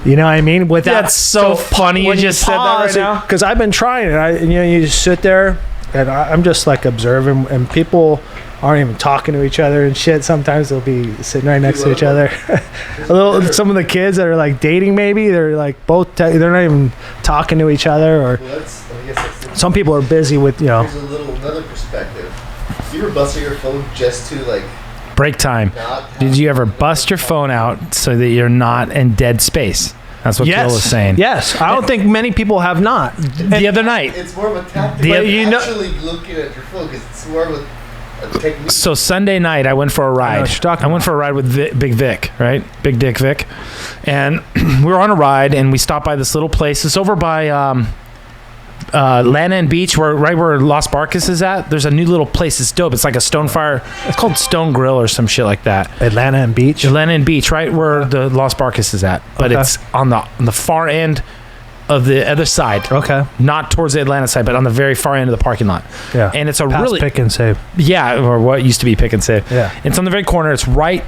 You know what I mean? That's so funny. You just said that right now. Because I've been trying it. You just sit there, and I'm just like observing, and people aren't even talking to each other and shit. Sometimes they'll be sitting right next to each other. Some of the kids that are like dating, maybe they're like both. They're not even talking to each other, or I guess that's some people are busy with Here's another perspective. You ever busted your phone just to like break time? Did you ever bust your phone out so that you're not in dead space? That's what Gil was saying. Yes, I don't think many people have not. The other night, it's more of a tactic. Actually looking at your phone, because it's more of a technique. So Sunday night, I went for a ride. I went for a ride with Big Vic, right? Big Dick Vic. And we were on a ride, and we stopped by this little place. It's over by Lana and Beach, right where Las Barcas is at. There's a new little place. It's dope. It's like a stone fire. It's called Stone Grill or some shit like that. Atlanta and Beach, right where the Las Barcas is at. But it's on the far end of the other side. Okay. Not towards the Atlanta side, but on the very far end of the parking lot. Yeah. And it's Past Pick and Save. Yeah, or what used to be Pick and Save. Yeah. It's on the very corner. It's right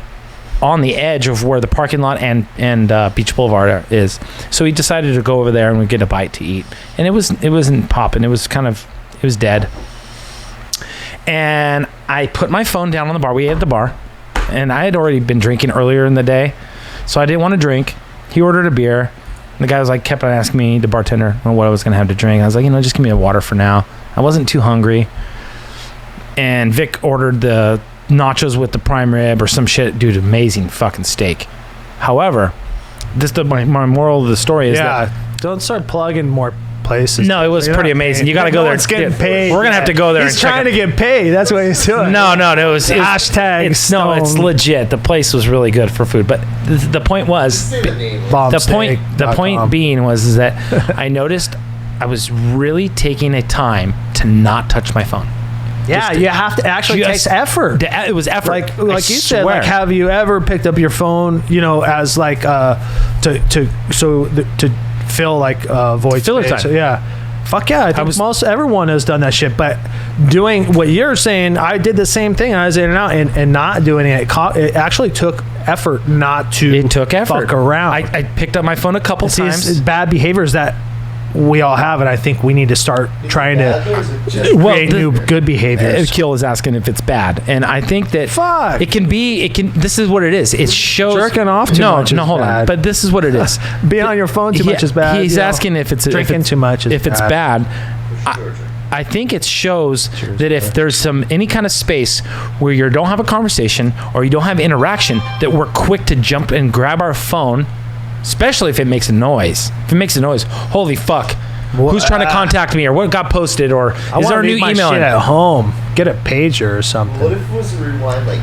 on the edge of where the parking lot and Beach Boulevard is. So we decided to go over there and we get a bite to eat. And it wasn't popping. It was dead. And I put my phone down on the bar. We ate at the bar. And I had already been drinking earlier in the day. So I didn't want to drink. He ordered a beer. And the guy was like, kept on asking me, the bartender, what I was going to have to drink. I was like, just give me a water for now. I wasn't too hungry. And Vic ordered the nachos with the prime rib or some shit. Dude, amazing fucking steak. However, my moral of the story is that don't start plugging more places. No, it was pretty amazing. You got to go there. It's getting paid. We're gonna have to go there. He's trying to get paid. That's what he's doing. No. It was hashtag. It's legit. The place was really good for food. But the point was, the point being was that I noticed I was really taking a time to not touch my phone. Yeah, you have to actually takes effort. It was effort. Like you said, like, have you ever picked up your phone, as like to fill like void filler space? time. So, yeah. Fuck yeah. I think everyone has done that shit. But doing what you're saying, I did the same thing. I was in and out and not doing it. It actually took effort not to fuck around. I picked up my phone a couple times. It's bad behaviors that we all have, and I think we need to start trying to create new good behaviors. Kill is asking if it's bad, and I think that it can be. This is what it is. It shows jerking off too much. No, hold on. But this is what it is. Being on your phone too much is bad. He's asking if it's drinking too much. If it's bad. I think it shows that if there's any kind of space where you don't have a conversation or you don't have interaction, that we're quick to jump and grab our phone especially if it makes a noise. If it makes a noise, holy fuck. Who's trying to contact me, or what got posted, or is there a new my email? Shit at home. Get a pager or something. What if it was a rewind like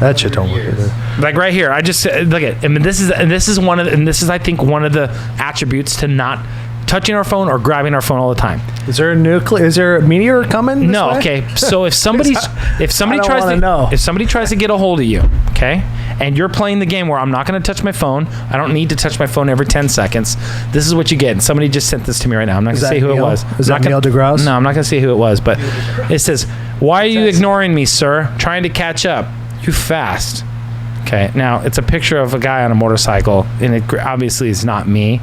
that shit don't work years? either. Like right here, I just look at. I mean, this is I think one of the attributes to not touching our phone or grabbing our phone all the time. Is there a meteor coming? This No, way? okay. So if somebody tries to get a hold of you, okay, and you're playing the game where I'm not going to touch my phone, I don't need to touch my phone every 10 seconds. This is what you get. And somebody just sent this to me right now. I'm not going to say who it was. Is that Neil deGrasse? No, I'm not going to say who it was, but it says, "Why are you ignoring me, sir? Trying to catch up. You fast." Okay. Now it's a picture of a guy on a motorcycle, and it obviously is not me.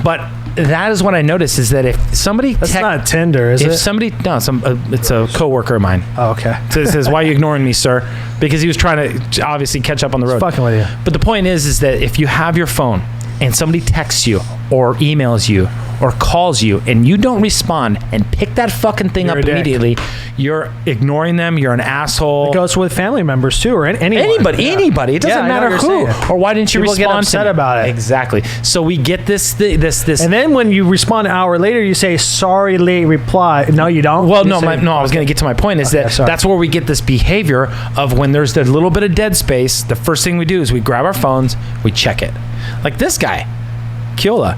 But that is what I noticed, is that if somebody That's not Tinder, is it? If somebody it's a coworker of mine. Oh, okay. So it says, "Why are you ignoring me, sir?" Because he was trying to obviously catch up on the road. Fucking with you. But the point is that if you have your phone and somebody texts you or emails you or calls you and you don't respond and pick that fucking thing You're up a dick. immediately, you're ignoring them. You're an asshole. It goes with family members too, or anyone. Anybody. It doesn't Yeah, I know matter what who. you're saying. Or why didn't you People respond? get upset to me? about it. Exactly. So we get this. And then when you respond an hour later, you say sorry, late reply. No, you don't. Well, You no, say, I was going to get to my point is that sorry. that's where we get this behavior of when there's a little bit of dead space, the first thing we do is we grab our phones, we check it. Like this guy, Kiola.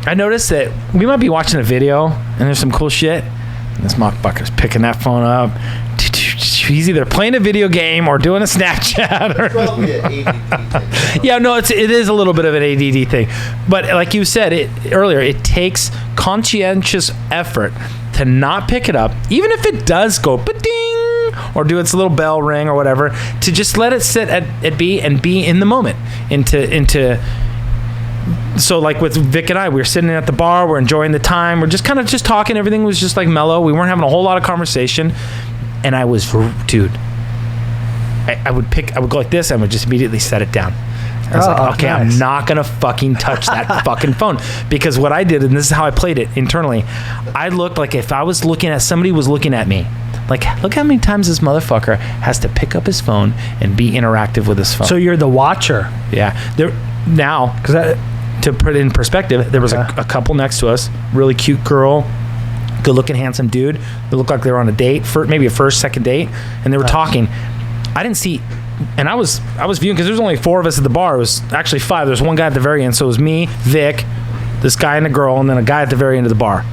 I noticed that we might be watching a video and there's some cool shit. And this motherfucker's picking that phone up. He's either playing a video game or doing a Snapchat. Or Probably an ADD thing. yeah, no, it is a little bit of an ADD thing. But like you said earlier, it takes conscientious effort to not pick it up, even if it does go ba-ding or do its little bell ring or whatever, to just let it sit at be and be in the moment. So like with Vic and I, we were sitting at the bar, we're enjoying the time, we're just kind of just talking, everything was just like mellow, we weren't having a whole lot of conversation, and I was, dude, I would go like this and would just immediately set it down. I was like, okay, nice. I'm not gonna fucking touch that fucking phone, because what I did, and this is how I played it internally, I looked like if I was looking at, somebody was looking at me. Like, look how many times this motherfucker has to pick up his phone and be interactive with his phone. So you're the watcher. Yeah. Now, because to put it in perspective, there was a couple next to us, really cute girl, good-looking, handsome dude. They looked like they were on a date, maybe a first, second date, and they were talking. I didn't see, and I was viewing, because there's only 4 of us at the bar. It was actually 5. There's one guy at the very end, so it was me, Vic, this guy and a girl, and then a guy at the very end of the bar.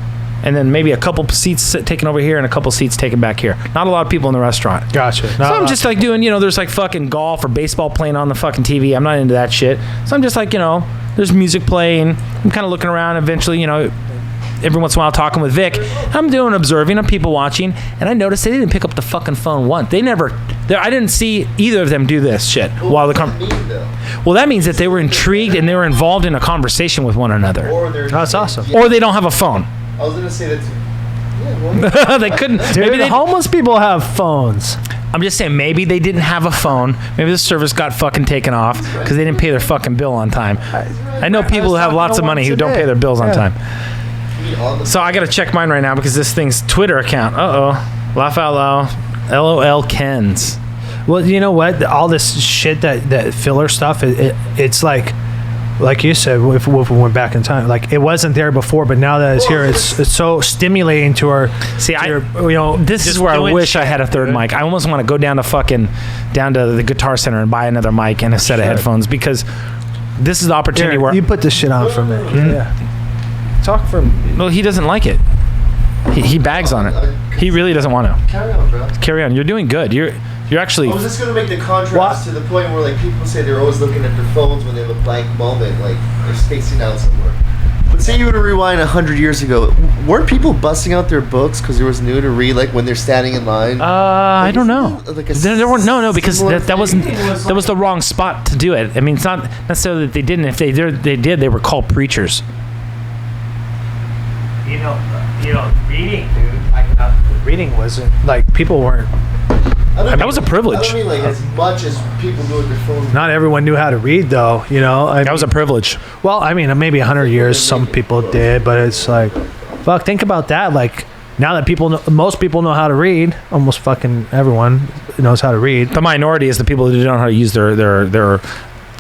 And then maybe a couple seats taken over here and a couple seats taken back here. Not a lot of people in the restaurant. Gotcha. So I'm just like doing, there's like fucking golf or baseball playing on the fucking TV. I'm not into that shit. So I'm just like, there's music playing. I'm kind of looking around. Eventually, every once in a while talking with Vic. I'm observing, I'm people watching. And I noticed they didn't pick up the fucking phone once. I didn't see either of them do this shit while the Well, that means that they were intrigued and they were involved in a conversation with one another. That's awesome. Or they don't have a phone. I was gonna say that too. Yeah, well, They couldn't. Dude, Maybe homeless people have phones. I'm just saying, maybe they didn't have a phone. Maybe the service got fucking taken off because they didn't pay their fucking bill on time. I know people who have lots of money who don't pay their bills on time. So I got to check mine right now because this thing's Twitter account. Laugh out loud. LOL Kens. Well, you know what? All this shit, that filler stuff, it's like you said, if we went back in time, like it wasn't there before, but now that it's here, it's so stimulating to our. See, this is where I wish I had a third mic. I almost want to go down to the Guitar Center and buy another mic and a set of headphones, because this is the opportunity where you put this shit on for me. Yeah. Talk for me. Well, he doesn't like it. He bags on it. He really doesn't want to. Carry on, bro. Carry on. You're doing good. You're actually. I was just gonna make the contrast to the point where like people say they're always looking at their phones when they have a blank moment, like they're spacing out somewhere. But say you were to rewind 100 years ago, weren't people busting out their books because there was new to read, like when they're standing in line? I don't know. Like there weren't no because similar that wasn't thing? that was the wrong spot to do it. I mean, it's not necessarily that they didn't. If they did, they were called preachers. Reading, dude. Reading wasn't like people weren't. That was a privilege. I don't mean like as much as people do with their phones. Not everyone knew how to read, though. That was a privilege. Well, I mean, maybe 100 years, some people did, but it's like, fuck. Think about that. Like now that most people know how to read, almost fucking everyone knows how to read. The minority is the people who don't know how to use their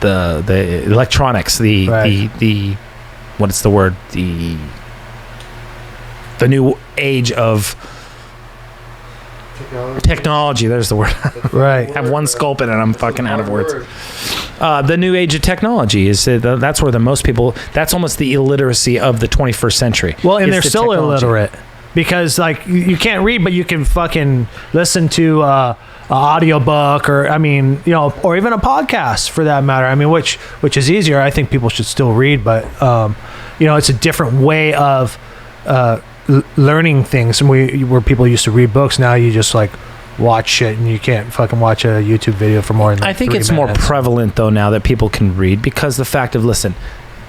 the electronics, the what is the word, the new age of technology. There's the word. Right. I have one sculpt in it and I'm fucking out of words. The new age of technology is that's where the most people, that's almost the illiteracy of the 21st century. Well, and they're the still technology. illiterate because like you can't read, but you can fucking listen to an audiobook or or even a podcast for that matter. I mean, which is easier. I think people should still read, but it's a different way of learning things. And where people used to read books, now you just like watch shit and you can't fucking watch a YouTube video for more than I think 3 it's minutes. more prevalent though now that people can read because the fact of, listen,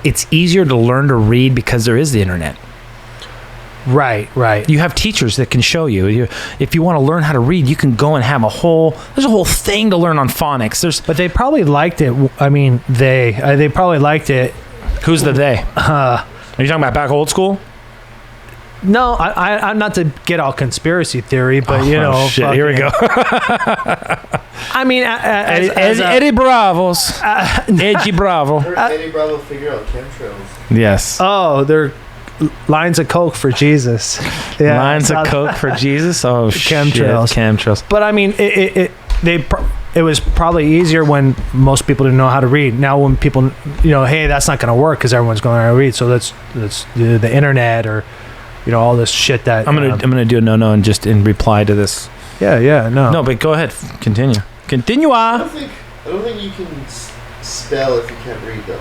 it's easier to learn to read because there is the internet. Right. You have teachers that can show you. If you want to learn how to read, you can go and have there's a whole thing to learn on phonics. But they probably liked it. I mean, they probably liked it. Who's the they? Are you talking about back old school? No, I'm not to get all conspiracy theory, but shit, here we go. I mean, Eddie Bravos, Eddie Bravo. Eddie Bravo figure out chemtrails. Yes. Oh, they're lines of coke for Jesus. Yeah, lines of coke for Jesus. Oh, chemtrails. But I mean, it was probably easier when most people didn't know how to read. Now, when people, hey, that's not going to work because everyone's going to read. So let's do the internet or. All this shit that I'm gonna do a no and just in reply to this. No, but go ahead, continue. I don't think you can spell if you can't read though.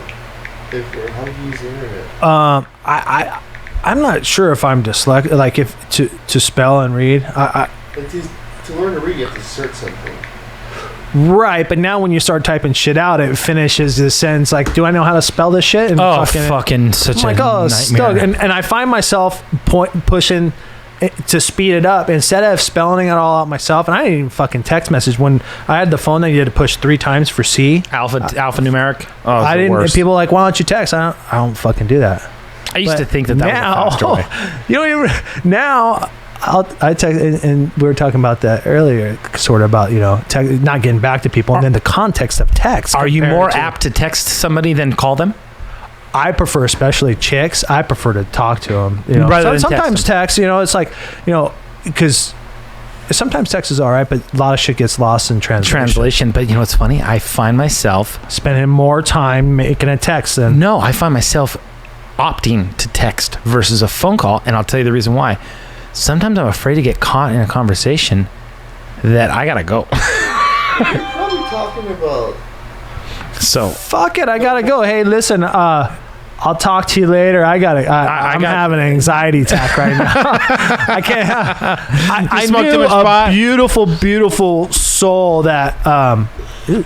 How do you use the internet? I'm not sure if I'm dyslexic. Like if to spell and read, to learn to read, you have to search something. Right, but now when you start typing shit out, it finishes the sentence like, "Do I know how to spell this shit?" And fucking such a nightmare. Stuck. And I find myself pushing to speed it up instead of spelling it all out myself. And I didn't even fucking text message when I had the phone. That you had to push 3 times for C. Alphanumeric. Oh, I didn't. And people are like, "Why don't you text?" I don't fucking do that. I used to think that was a faster way. You don't even now. I text, and we were talking about that earlier, sort of about not getting back to people, and then the context of text. Are you more apt to text somebody than call them? I prefer, especially chicks. I prefer to talk to them. Rather than sometimes text. It's like because sometimes text is all right, but a lot of shit gets lost in translation. But what's funny? I find myself spending more time making a text than I find myself opting to text versus a phone call, and I'll tell you the reason why. Sometimes I'm afraid to get caught in a conversation that I gotta go. You're probably talking about. So fuck it, I gotta go. Hey, listen, I'll talk to you later. I'm having an anxiety attack right now. I can't. I knew a beautiful soul that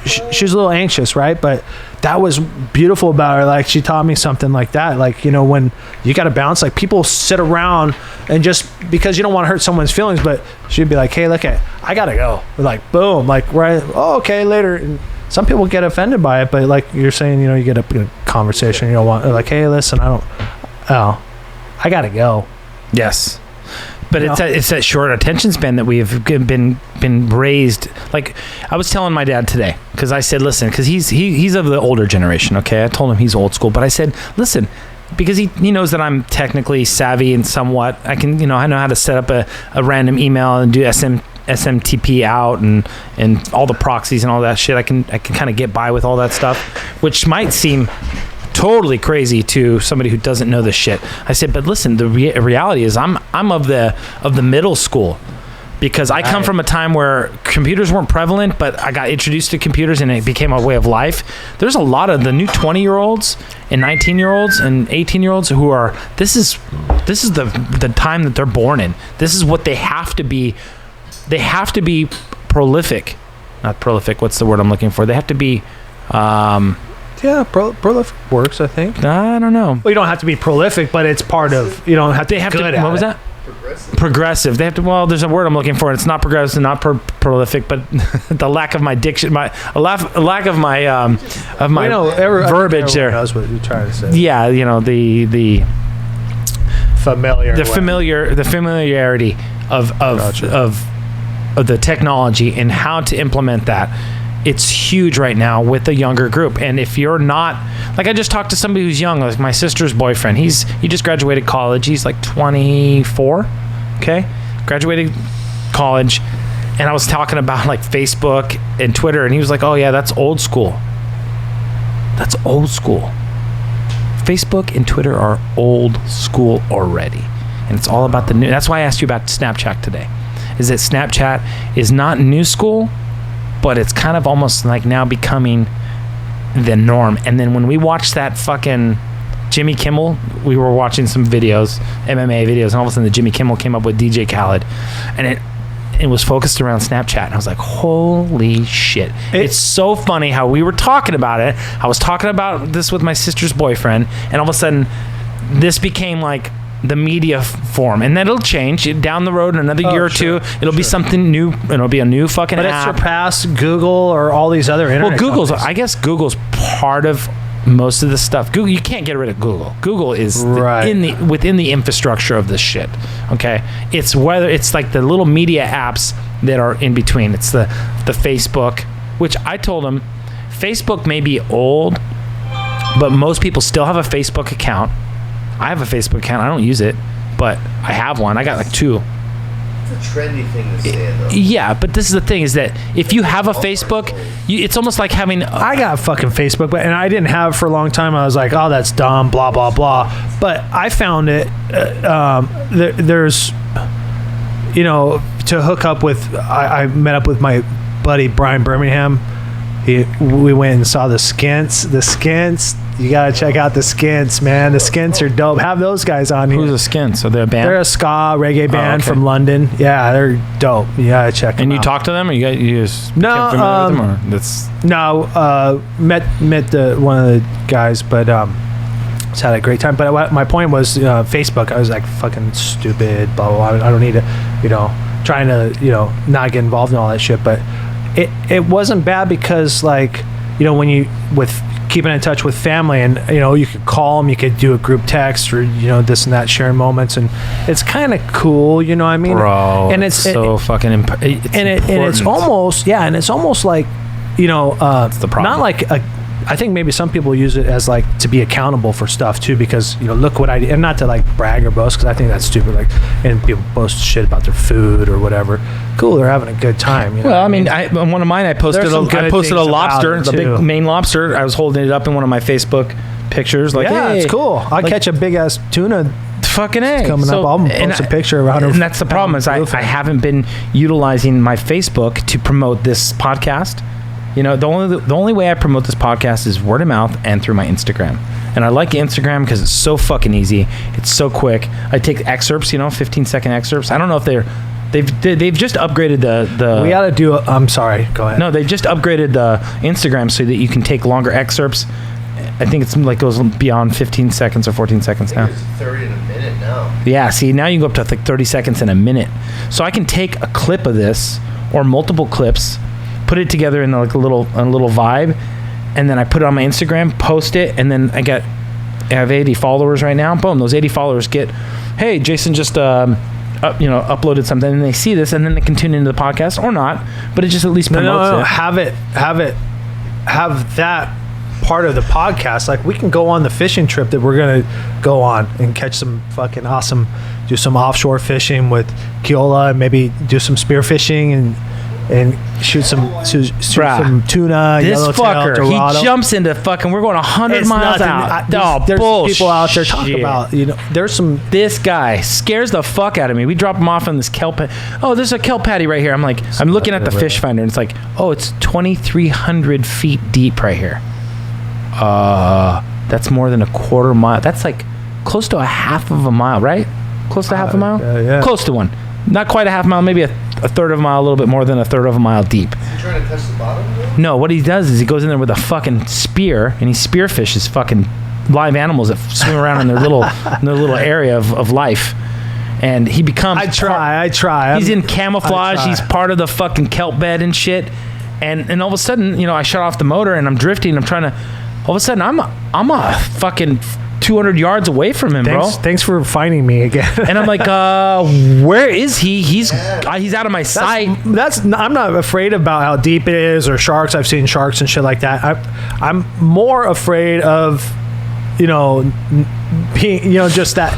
she was a little anxious, right? But that was beautiful about her. Like she taught me something like that. Like when you got to bounce, like people sit around and just because you don't want to hurt someone's feelings, but she'd be like, "Hey, look I gotta go." We're like, boom, like right. Oh, okay, later. And some people get offended by it, but like you're saying, you get a conversation. You don't want like, "Hey, listen, I gotta go." Yes. But it's that short attention span that we've been raised. Like I was telling my dad today, because I said, listen, because he's of the older generation. Okay, I told him he's old school, but I said, listen, because he knows that I'm technically savvy and somewhat. I can I know how to set up a random email and do SMTP out and all the proxies and all that shit. I can kind of get by with all that stuff, which might seem totally crazy to somebody who doesn't know this shit. I said, but listen, the reality is I'm of the middle school, because I come from a time where computers weren't prevalent, but I got introduced to computers and it became a way of life. There's a lot of the new 20-year-olds and 19-year-olds and 18-year-olds who are this is the time that they're born in. This is what they have to be. They have to be prolific. Not prolific, what's the word I'm looking for? They have to be prolific works, I think. I don't know. Well, you don't have to be prolific, but it's part of. You don't have to. They have to. What was that? Progressive. They have to. Well, there's a word I'm looking for. It's not progressive, not prolific, but the lack of my diction, lack of my verbiage there. Knows what you're trying to say. Yeah, the familiarity of the technology and how to implement that. it's huge right now with the younger group. And if you're not, like, I just talked to somebody who's young, like my sister's boyfriend. He just graduated college. He's like 24. Okay, graduated college, and I was talking about like Facebook and Twitter, and he was like, "Oh yeah, that's old school. That's old school. Facebook and Twitter are old school already, and it's all about the new." That's why I asked you about Snapchat today. Is that Snapchat is not new school, but it's kind of almost like now becoming the norm. And then when we watched that fucking Jimmy Kimmel, we were watching some videos, MMA videos, and all of a sudden the Jimmy Kimmel came up with DJ Khaled, and it was focused around Snapchat, and I was like, holy shit. It's so funny how we were talking about it. I was talking about this with my sister's boyfriend, and all of a sudden this became like the media form, and then it'll change down the road in another year or two. It'll be something new. It'll be a new fucking app. But it surpassed Google or all these other internet companies. I guess Google's part of most of the stuff. Google, you can't get rid of Google. Google is within the infrastructure of this shit. Okay, it's like the little media apps that are in between. It's the Facebook, which I told them, Facebook may be old, but most people still have a Facebook account. I have a Facebook account. I don't use it, but I have one. I got like 2. It's a trendy thing to say, though. Yeah, but this is the thing, is that if you have a Facebook, it's almost like having... I got fucking Facebook, and I didn't have it for a long time. I was like, oh, that's dumb, blah, blah, blah. But I found it, there's, to hook up with... I met up with my buddy, Brian Birmingham. We went and saw the Skints. The Skints... You gotta check out the Skints, man. The Skints are dope. Have those guys on here. Who's the Skints? Are they a band? They're a ska reggae band from London. Yeah, they're dope. You gotta check them out. And you talk to them, or you just no, became familiar with them, or that's met one of the guys, but just had a great time. But my point was Facebook. I was like, fucking stupid, blah blah blah. I don't need to, trying to not get involved in all that shit. But it wasn't bad because when you with keeping in touch with family, and you could call them, you could do a group text, or this and that, sharing moments, and it's kind of cool, what I mean? Bro, and it's so fucking important. And it's almost like that's the problem. Not like I think maybe some people use it as like to be accountable for stuff too, because look what I did, and not to like brag or boast, because I think that's stupid. Like, and people boast shit about their food or whatever. Cool, they're having a good time. Well, I mean, one of mine, I posted a lobster, the big Maine lobster. I was holding it up in one of my Facebook pictures. Like, yeah, hey, it's cool. I catch a big ass tuna. Fucking A. Coming up, I'll post a picture around. And that's the problem, is I haven't been utilizing my Facebook to promote this podcast. The only way I promote this podcast is word of mouth and through my Instagram. And I like Instagram because it's so fucking easy. It's so quick. I take excerpts, 15-second excerpts. I don't know if they've just upgraded the we ought to do I'm sorry, go ahead. No, they just upgraded the Instagram so that you can take longer excerpts. I think it's like goes beyond 15 seconds or 14 seconds now. It's 30 in a minute now. Yeah, see, now you can go up to like 30 seconds in a minute. So I can take a clip of this or multiple clips, put it together in like a little vibe, and then I put it on my Instagram, post it, and then I have 80 followers right now. Boom, those 80 followers get, hey, Jason just uploaded something, and they see this, and then they can tune into the podcast or not, but it just at least promotes it. Have that part of the podcast. Like, we can go on the fishing trip that we're gonna go on and catch some fucking awesome, do some offshore fishing with Keola, and maybe do some spear fishing and shoot some tuna. This fucker, Dorado. He jumps into fucking. We're going 100 miles out. There's bullshit. People out there talking about. There's some. This guy scares the fuck out of me. We drop him off on this kelp. Oh, there's a kelp patty right here. I'm like, I'm looking at the fish finder, and it's like, oh, it's 2,300 feet deep right here. That's more than a quarter mile. That's like close to a half of a mile, right? Close to half a mile. Yeah. Close to one. Not quite a half mile, maybe a third of a mile, a little bit more than a third of a mile deep. Is he trying to touch the bottom? No, what he does is he goes in there with a fucking spear, and he spearfishes fucking live animals that swim around in their little area of life. And he becomes... I try. He's in camouflage. He's part of the fucking kelp bed and shit. And all of a sudden, I shut off the motor, and I'm drifting. I'm trying to... All of a sudden, I'm a fucking 200 yards away from him, bro. Thanks for finding me again. And I'm like, where is he? He's out of my sight. I'm not afraid about how deep it is or sharks. I've seen sharks and shit like that. I'm more afraid of, just that.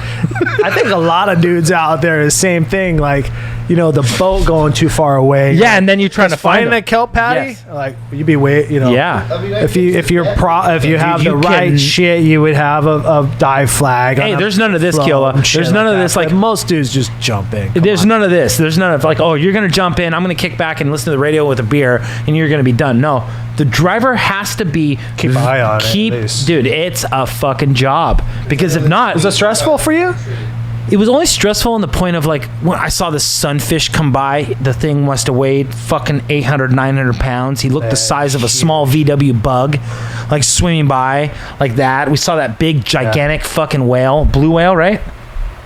I think a lot of dudes out there is the same thing. Like, the boat going too far away. Yeah, and then you're trying to find a kelp patty. Yes. Like, you'd be Yeah. I mean, if you have the you right can- shit, you would have a dive flag. Hey, on a there's none of this, float Killa. and shit There's none of that. this, like- But most dudes just jump in. There's none of this. There's none of like, oh, you're going to jump in. I'm going to kick back and listen to the radio with a beer and you're going to be done. No, the driver has to be. Keep an eye on it, at least. Dude, it's a fucking job. Because if not. Was it stressful for you? It was only stressful in the point of like when I saw this sunfish come by, the thing must have weighed fucking 800, 900 pounds. He looked the size of a small VW bug, like swimming by like that. We saw that big, gigantic fucking whale, blue whale, right?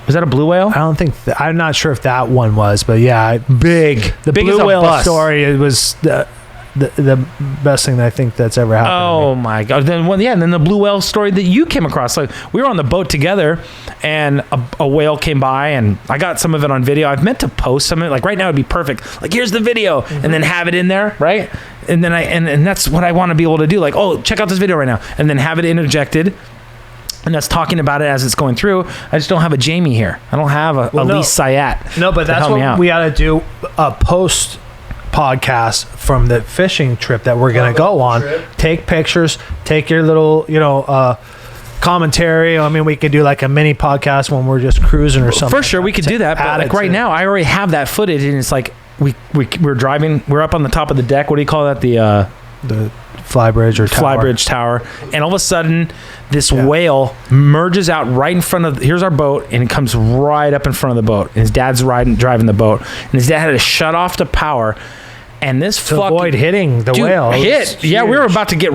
Was that a blue whale? I don't think I'm not sure if that one was, but yeah, Big. the Big as blue a whale bus. story. It was the best thing that I think that's ever happened. Oh my god! And then the blue whale story that you came across. Like we were on the boat together, and a whale came by, and I got some of it on video. I've meant to post some of it. Like right now, it'd be perfect. Like here's the video, and then have it in there, right? And then and that's what I want to be able to do. Like, oh, check out this video right now, and then have it interjected. And that's talking about it as it's going through. I just don't have a Jamie here. I don't have a Lee Sayat. No, but to that's help me out. what we got to do. A post podcast from the fishing trip that we're gonna go on. Take pictures. Take your little, commentary. I mean, we could do like a mini podcast when we're just cruising or something. For sure, we could do that. But like right now, I already have that footage, and it's like we're driving. We're up on the top of the deck. What do you call that? The flybridge or tower. flybridge tower, and all of a sudden this whale merges out right in front of here's our boat, and it comes right up in front of the boat, and his dad's driving the boat, and his dad had to shut off the power, and this to avoid hitting the whale. we're about to go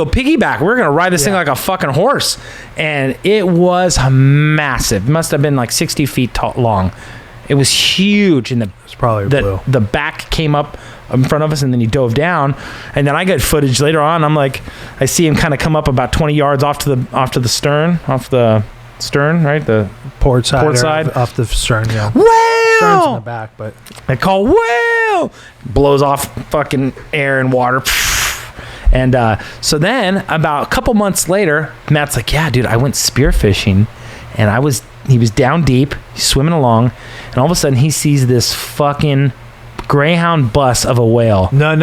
piggyback. We're gonna ride this thing like a fucking horse, and it was massive. It must have been like 60 feet long. It was huge, and It's probably blue. the back came up in front of us, and then he dove down, and then I got footage later on. I'm like, I see him kind of come up about 20 yards off the stern, right? The port side. Off the stern, yeah. Stern's in the Whale! back, but I call whale! Blows off fucking air and water. And so then about a couple months later, Matt's like, yeah, dude, I went spearfishing, and he was down deep, he's swimming along, and all of a sudden he sees this fucking Greyhound bus of a whale. No. I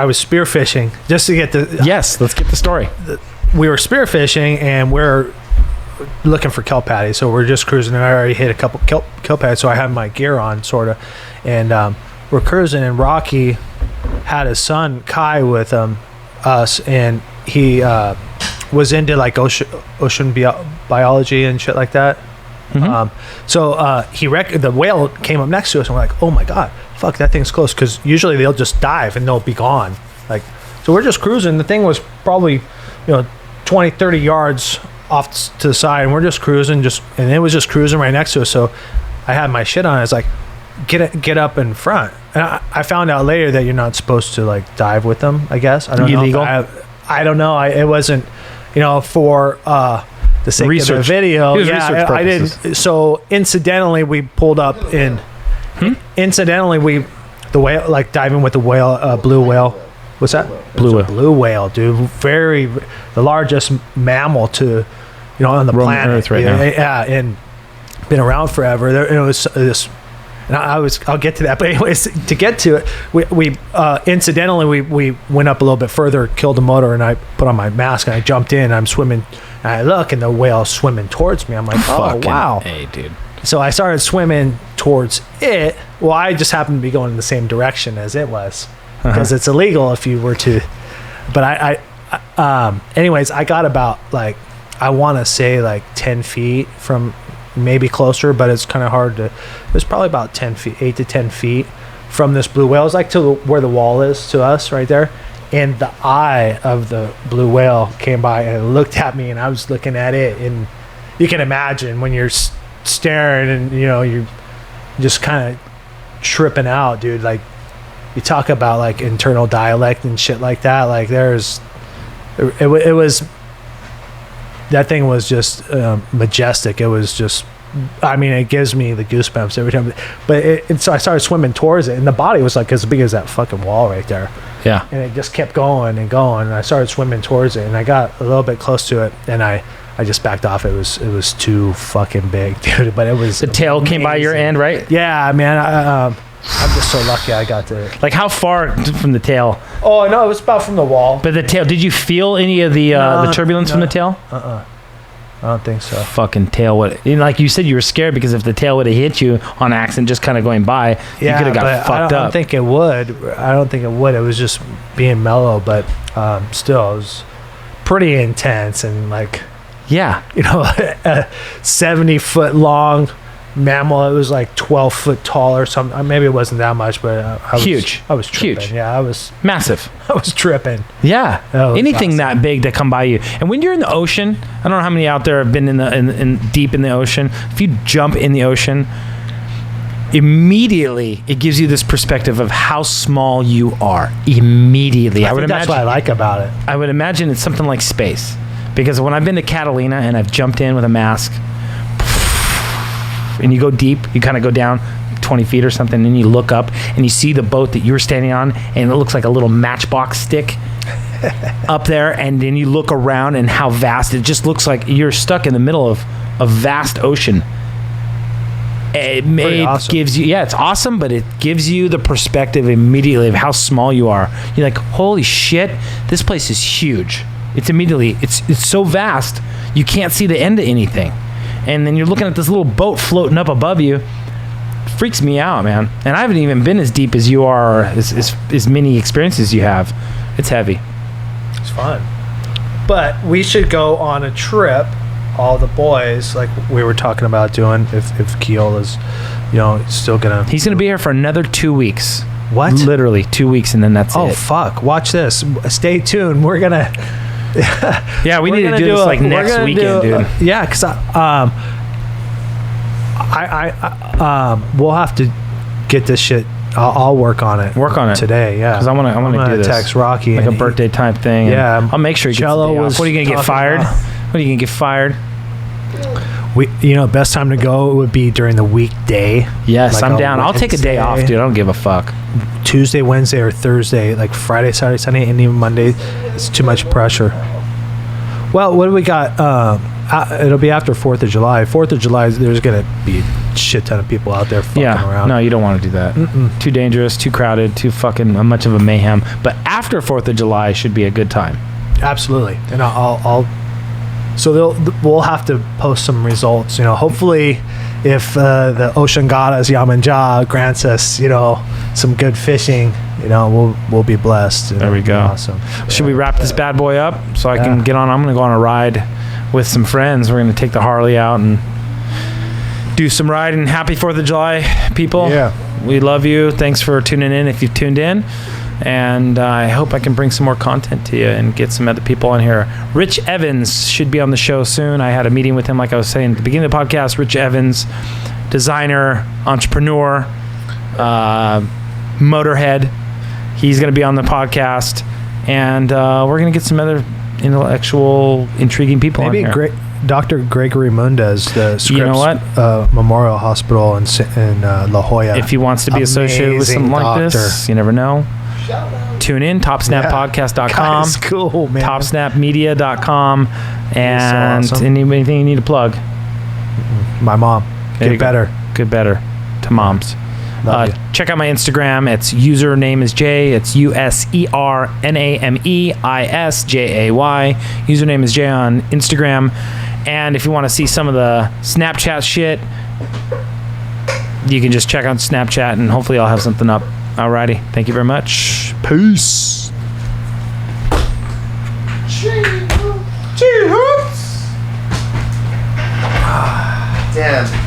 was spearfishing just to get the. Yes, let's get the story. We were spearfishing and we're looking for kelp patties, so we're just cruising. And I already hit a couple kelp patties, so I have my gear on, sort of, and we're cruising. And Rocky had his son Kai with us, and he was into like ocean biology and shit like that. So the whale came up next to us, and we're like, oh my god, fuck, that thing's close, because usually they'll just dive and they'll be gone. Like, so we're just cruising. The thing was probably 20-30 yards off to the side, and we're just cruising, and it was just cruising right next to us. So I had my shit on. I was like, get up in front. And I found out later that you're not supposed to like dive with them, I guess. I don't know. Illegal? I don't know. It wasn't for the sake Research. of the video. It was research I purposes. didn't. So incidentally, we pulled up in. Incidentally, the whale, like diving with the whale, blue whale. What's that? Blue whale. Blue whale, dude. The largest mammal to, on the Roaming planet. Earth right now. Yeah, and been around forever. It was this. And I'll get to that. But anyways, to get to it, we incidentally we went up a little bit further, killed the motor, and I put on my mask and I jumped in. And I'm swimming, and I look, and the whale's swimming towards me. I'm like, oh Fucking wow, hey, dude. So I started swimming towards it. Well, I just happened to be going in the same direction as it was, because it's illegal if you were to. But anyways, I got about like, I want to say like 10 feet from. Maybe closer, but it's kind of hard to. It's probably about 10 feet, 8 to 10 feet from this blue whale. It's like to where the wall is to us, right there. And the eye of the blue whale came by and it looked at me, and I was looking at it. And you can imagine when you're staring, and you're just kind of tripping out, dude. Like, you talk about like internal dialect and shit like that. Like, it was. that thing was just majestic. It was just, I mean, it gives me the goosebumps every time. But so I started swimming towards it, and the body was like as big as that fucking wall right there. Yeah. And it just kept going and going, and I started swimming towards it, and I got a little bit close to it, and I just backed off. It was too fucking big, dude. But it was the tail amazing. came by your end, right? Yeah, man. I'm just so lucky I got to. Like how far from the tail? Oh no, it was about from the wall. But the tail. Did you feel any of the turbulence from the tail? I don't think so. Fucking tail would. Like you said, you were scared because if the tail would have hit you on accident, just kind of going by, you could have got fucked up. I don't think it would. It was just being mellow, but still, it was pretty intense and like. Yeah. You know, a 70-foot long mammal. It was like 12 foot tall or something. Maybe it wasn't that much, but I was tripping. Huge. Yeah, I was massive. I was tripping. Yeah. Anything awesome. that big that come by you. And when you're in the ocean, I don't know how many out there have been in deep in the ocean. If you jump in the ocean, immediately it gives you this perspective of how small you are. Immediately. I would imagine that's what I like about it. I would imagine it's something like space. Because when I've been to Catalina and I've jumped in with a mask, and you go deep, you kind of go down 20 feet or something, and you look up and you see the boat that you're standing on, and it looks like a little matchbox stick up there, and then you look around and how vast it just looks like you're stuck in the middle of a vast ocean. It awesome. gives you, it's awesome, but it gives you the perspective immediately of how small you are. You're like, holy shit, this place is huge. It's immediately, it's so vast, you can't see the end of anything. And then you're looking at this little boat floating up above you. It freaks me out, man. And I haven't even been as deep as you are, or as many experiences you have. It's heavy. It's fun. But we should go on a trip, all the boys, like we were talking about doing, if Keola's, still gonna... He's gonna be here for another 2 weeks. What? Literally 2 weeks, and then that's it. Oh, fuck. Watch this. Stay tuned. We're gonna... Yeah, we need to do this like next weekend, dude. Yeah, because we'll have to get this shit. I'll work on it. Work on it today. Yeah, because I want to do this. Text Rocky like a birthday type thing. Yeah, I'll make sure he gets the day off. What are you gonna get fired? What are you gonna get fired? Best time to go would be during the weekday. Yes, like I'm down. I'll take a day off, dude. I don't give a fuck. Tuesday, Wednesday, or Thursday, like Friday, Saturday, Sunday, and even Monday. It's too much pressure. Well, what do we got? It'll be after 4th of July. 4th of July, there's going to be a shit ton of people out there fucking around. No, you don't want to do that. Too dangerous, too crowded, too fucking much of a mayhem. But after 4th of July should be a good time. Absolutely. And so we'll have to post some results. Hopefully, if the Ocean Goddess Yamanja grants us, some good fishing, we'll be blessed. There we go. Awesome. Should we wrap this bad boy up so I can get on? I'm going to go on a ride with some friends. We're going to take the Harley out and do some riding. Happy 4th of July, people. Yeah. We love you. Thanks for tuning in if you've tuned in. And I hope I can bring some more content to you and get some other people on here. Rich Evans should be on the show soon. I had a meeting with him, like I was saying at the beginning of the podcast. Rich Evans, designer, entrepreneur, motorhead. He's going to be on the podcast. And we're going to get some other intellectual, intriguing people on here. Maybe Dr. Gregory Mundez, the Scripps Memorial Hospital in La Jolla. If he wants to be associated with something like this, you never know. Tune in, topsnappodcast.com. That's cool, man. Topsnapmedia.com. And so awesome. Anything you need to plug. My mom. Get better to moms. Check out my Instagram. It's username is Jay. It's USERNAMEISJAY. Username is Jay on Instagram. And if you want to see some of the Snapchat shit, you can just check out Snapchat, and hopefully I'll have something up. Alrighty. Thank you very much. Peace. Damn.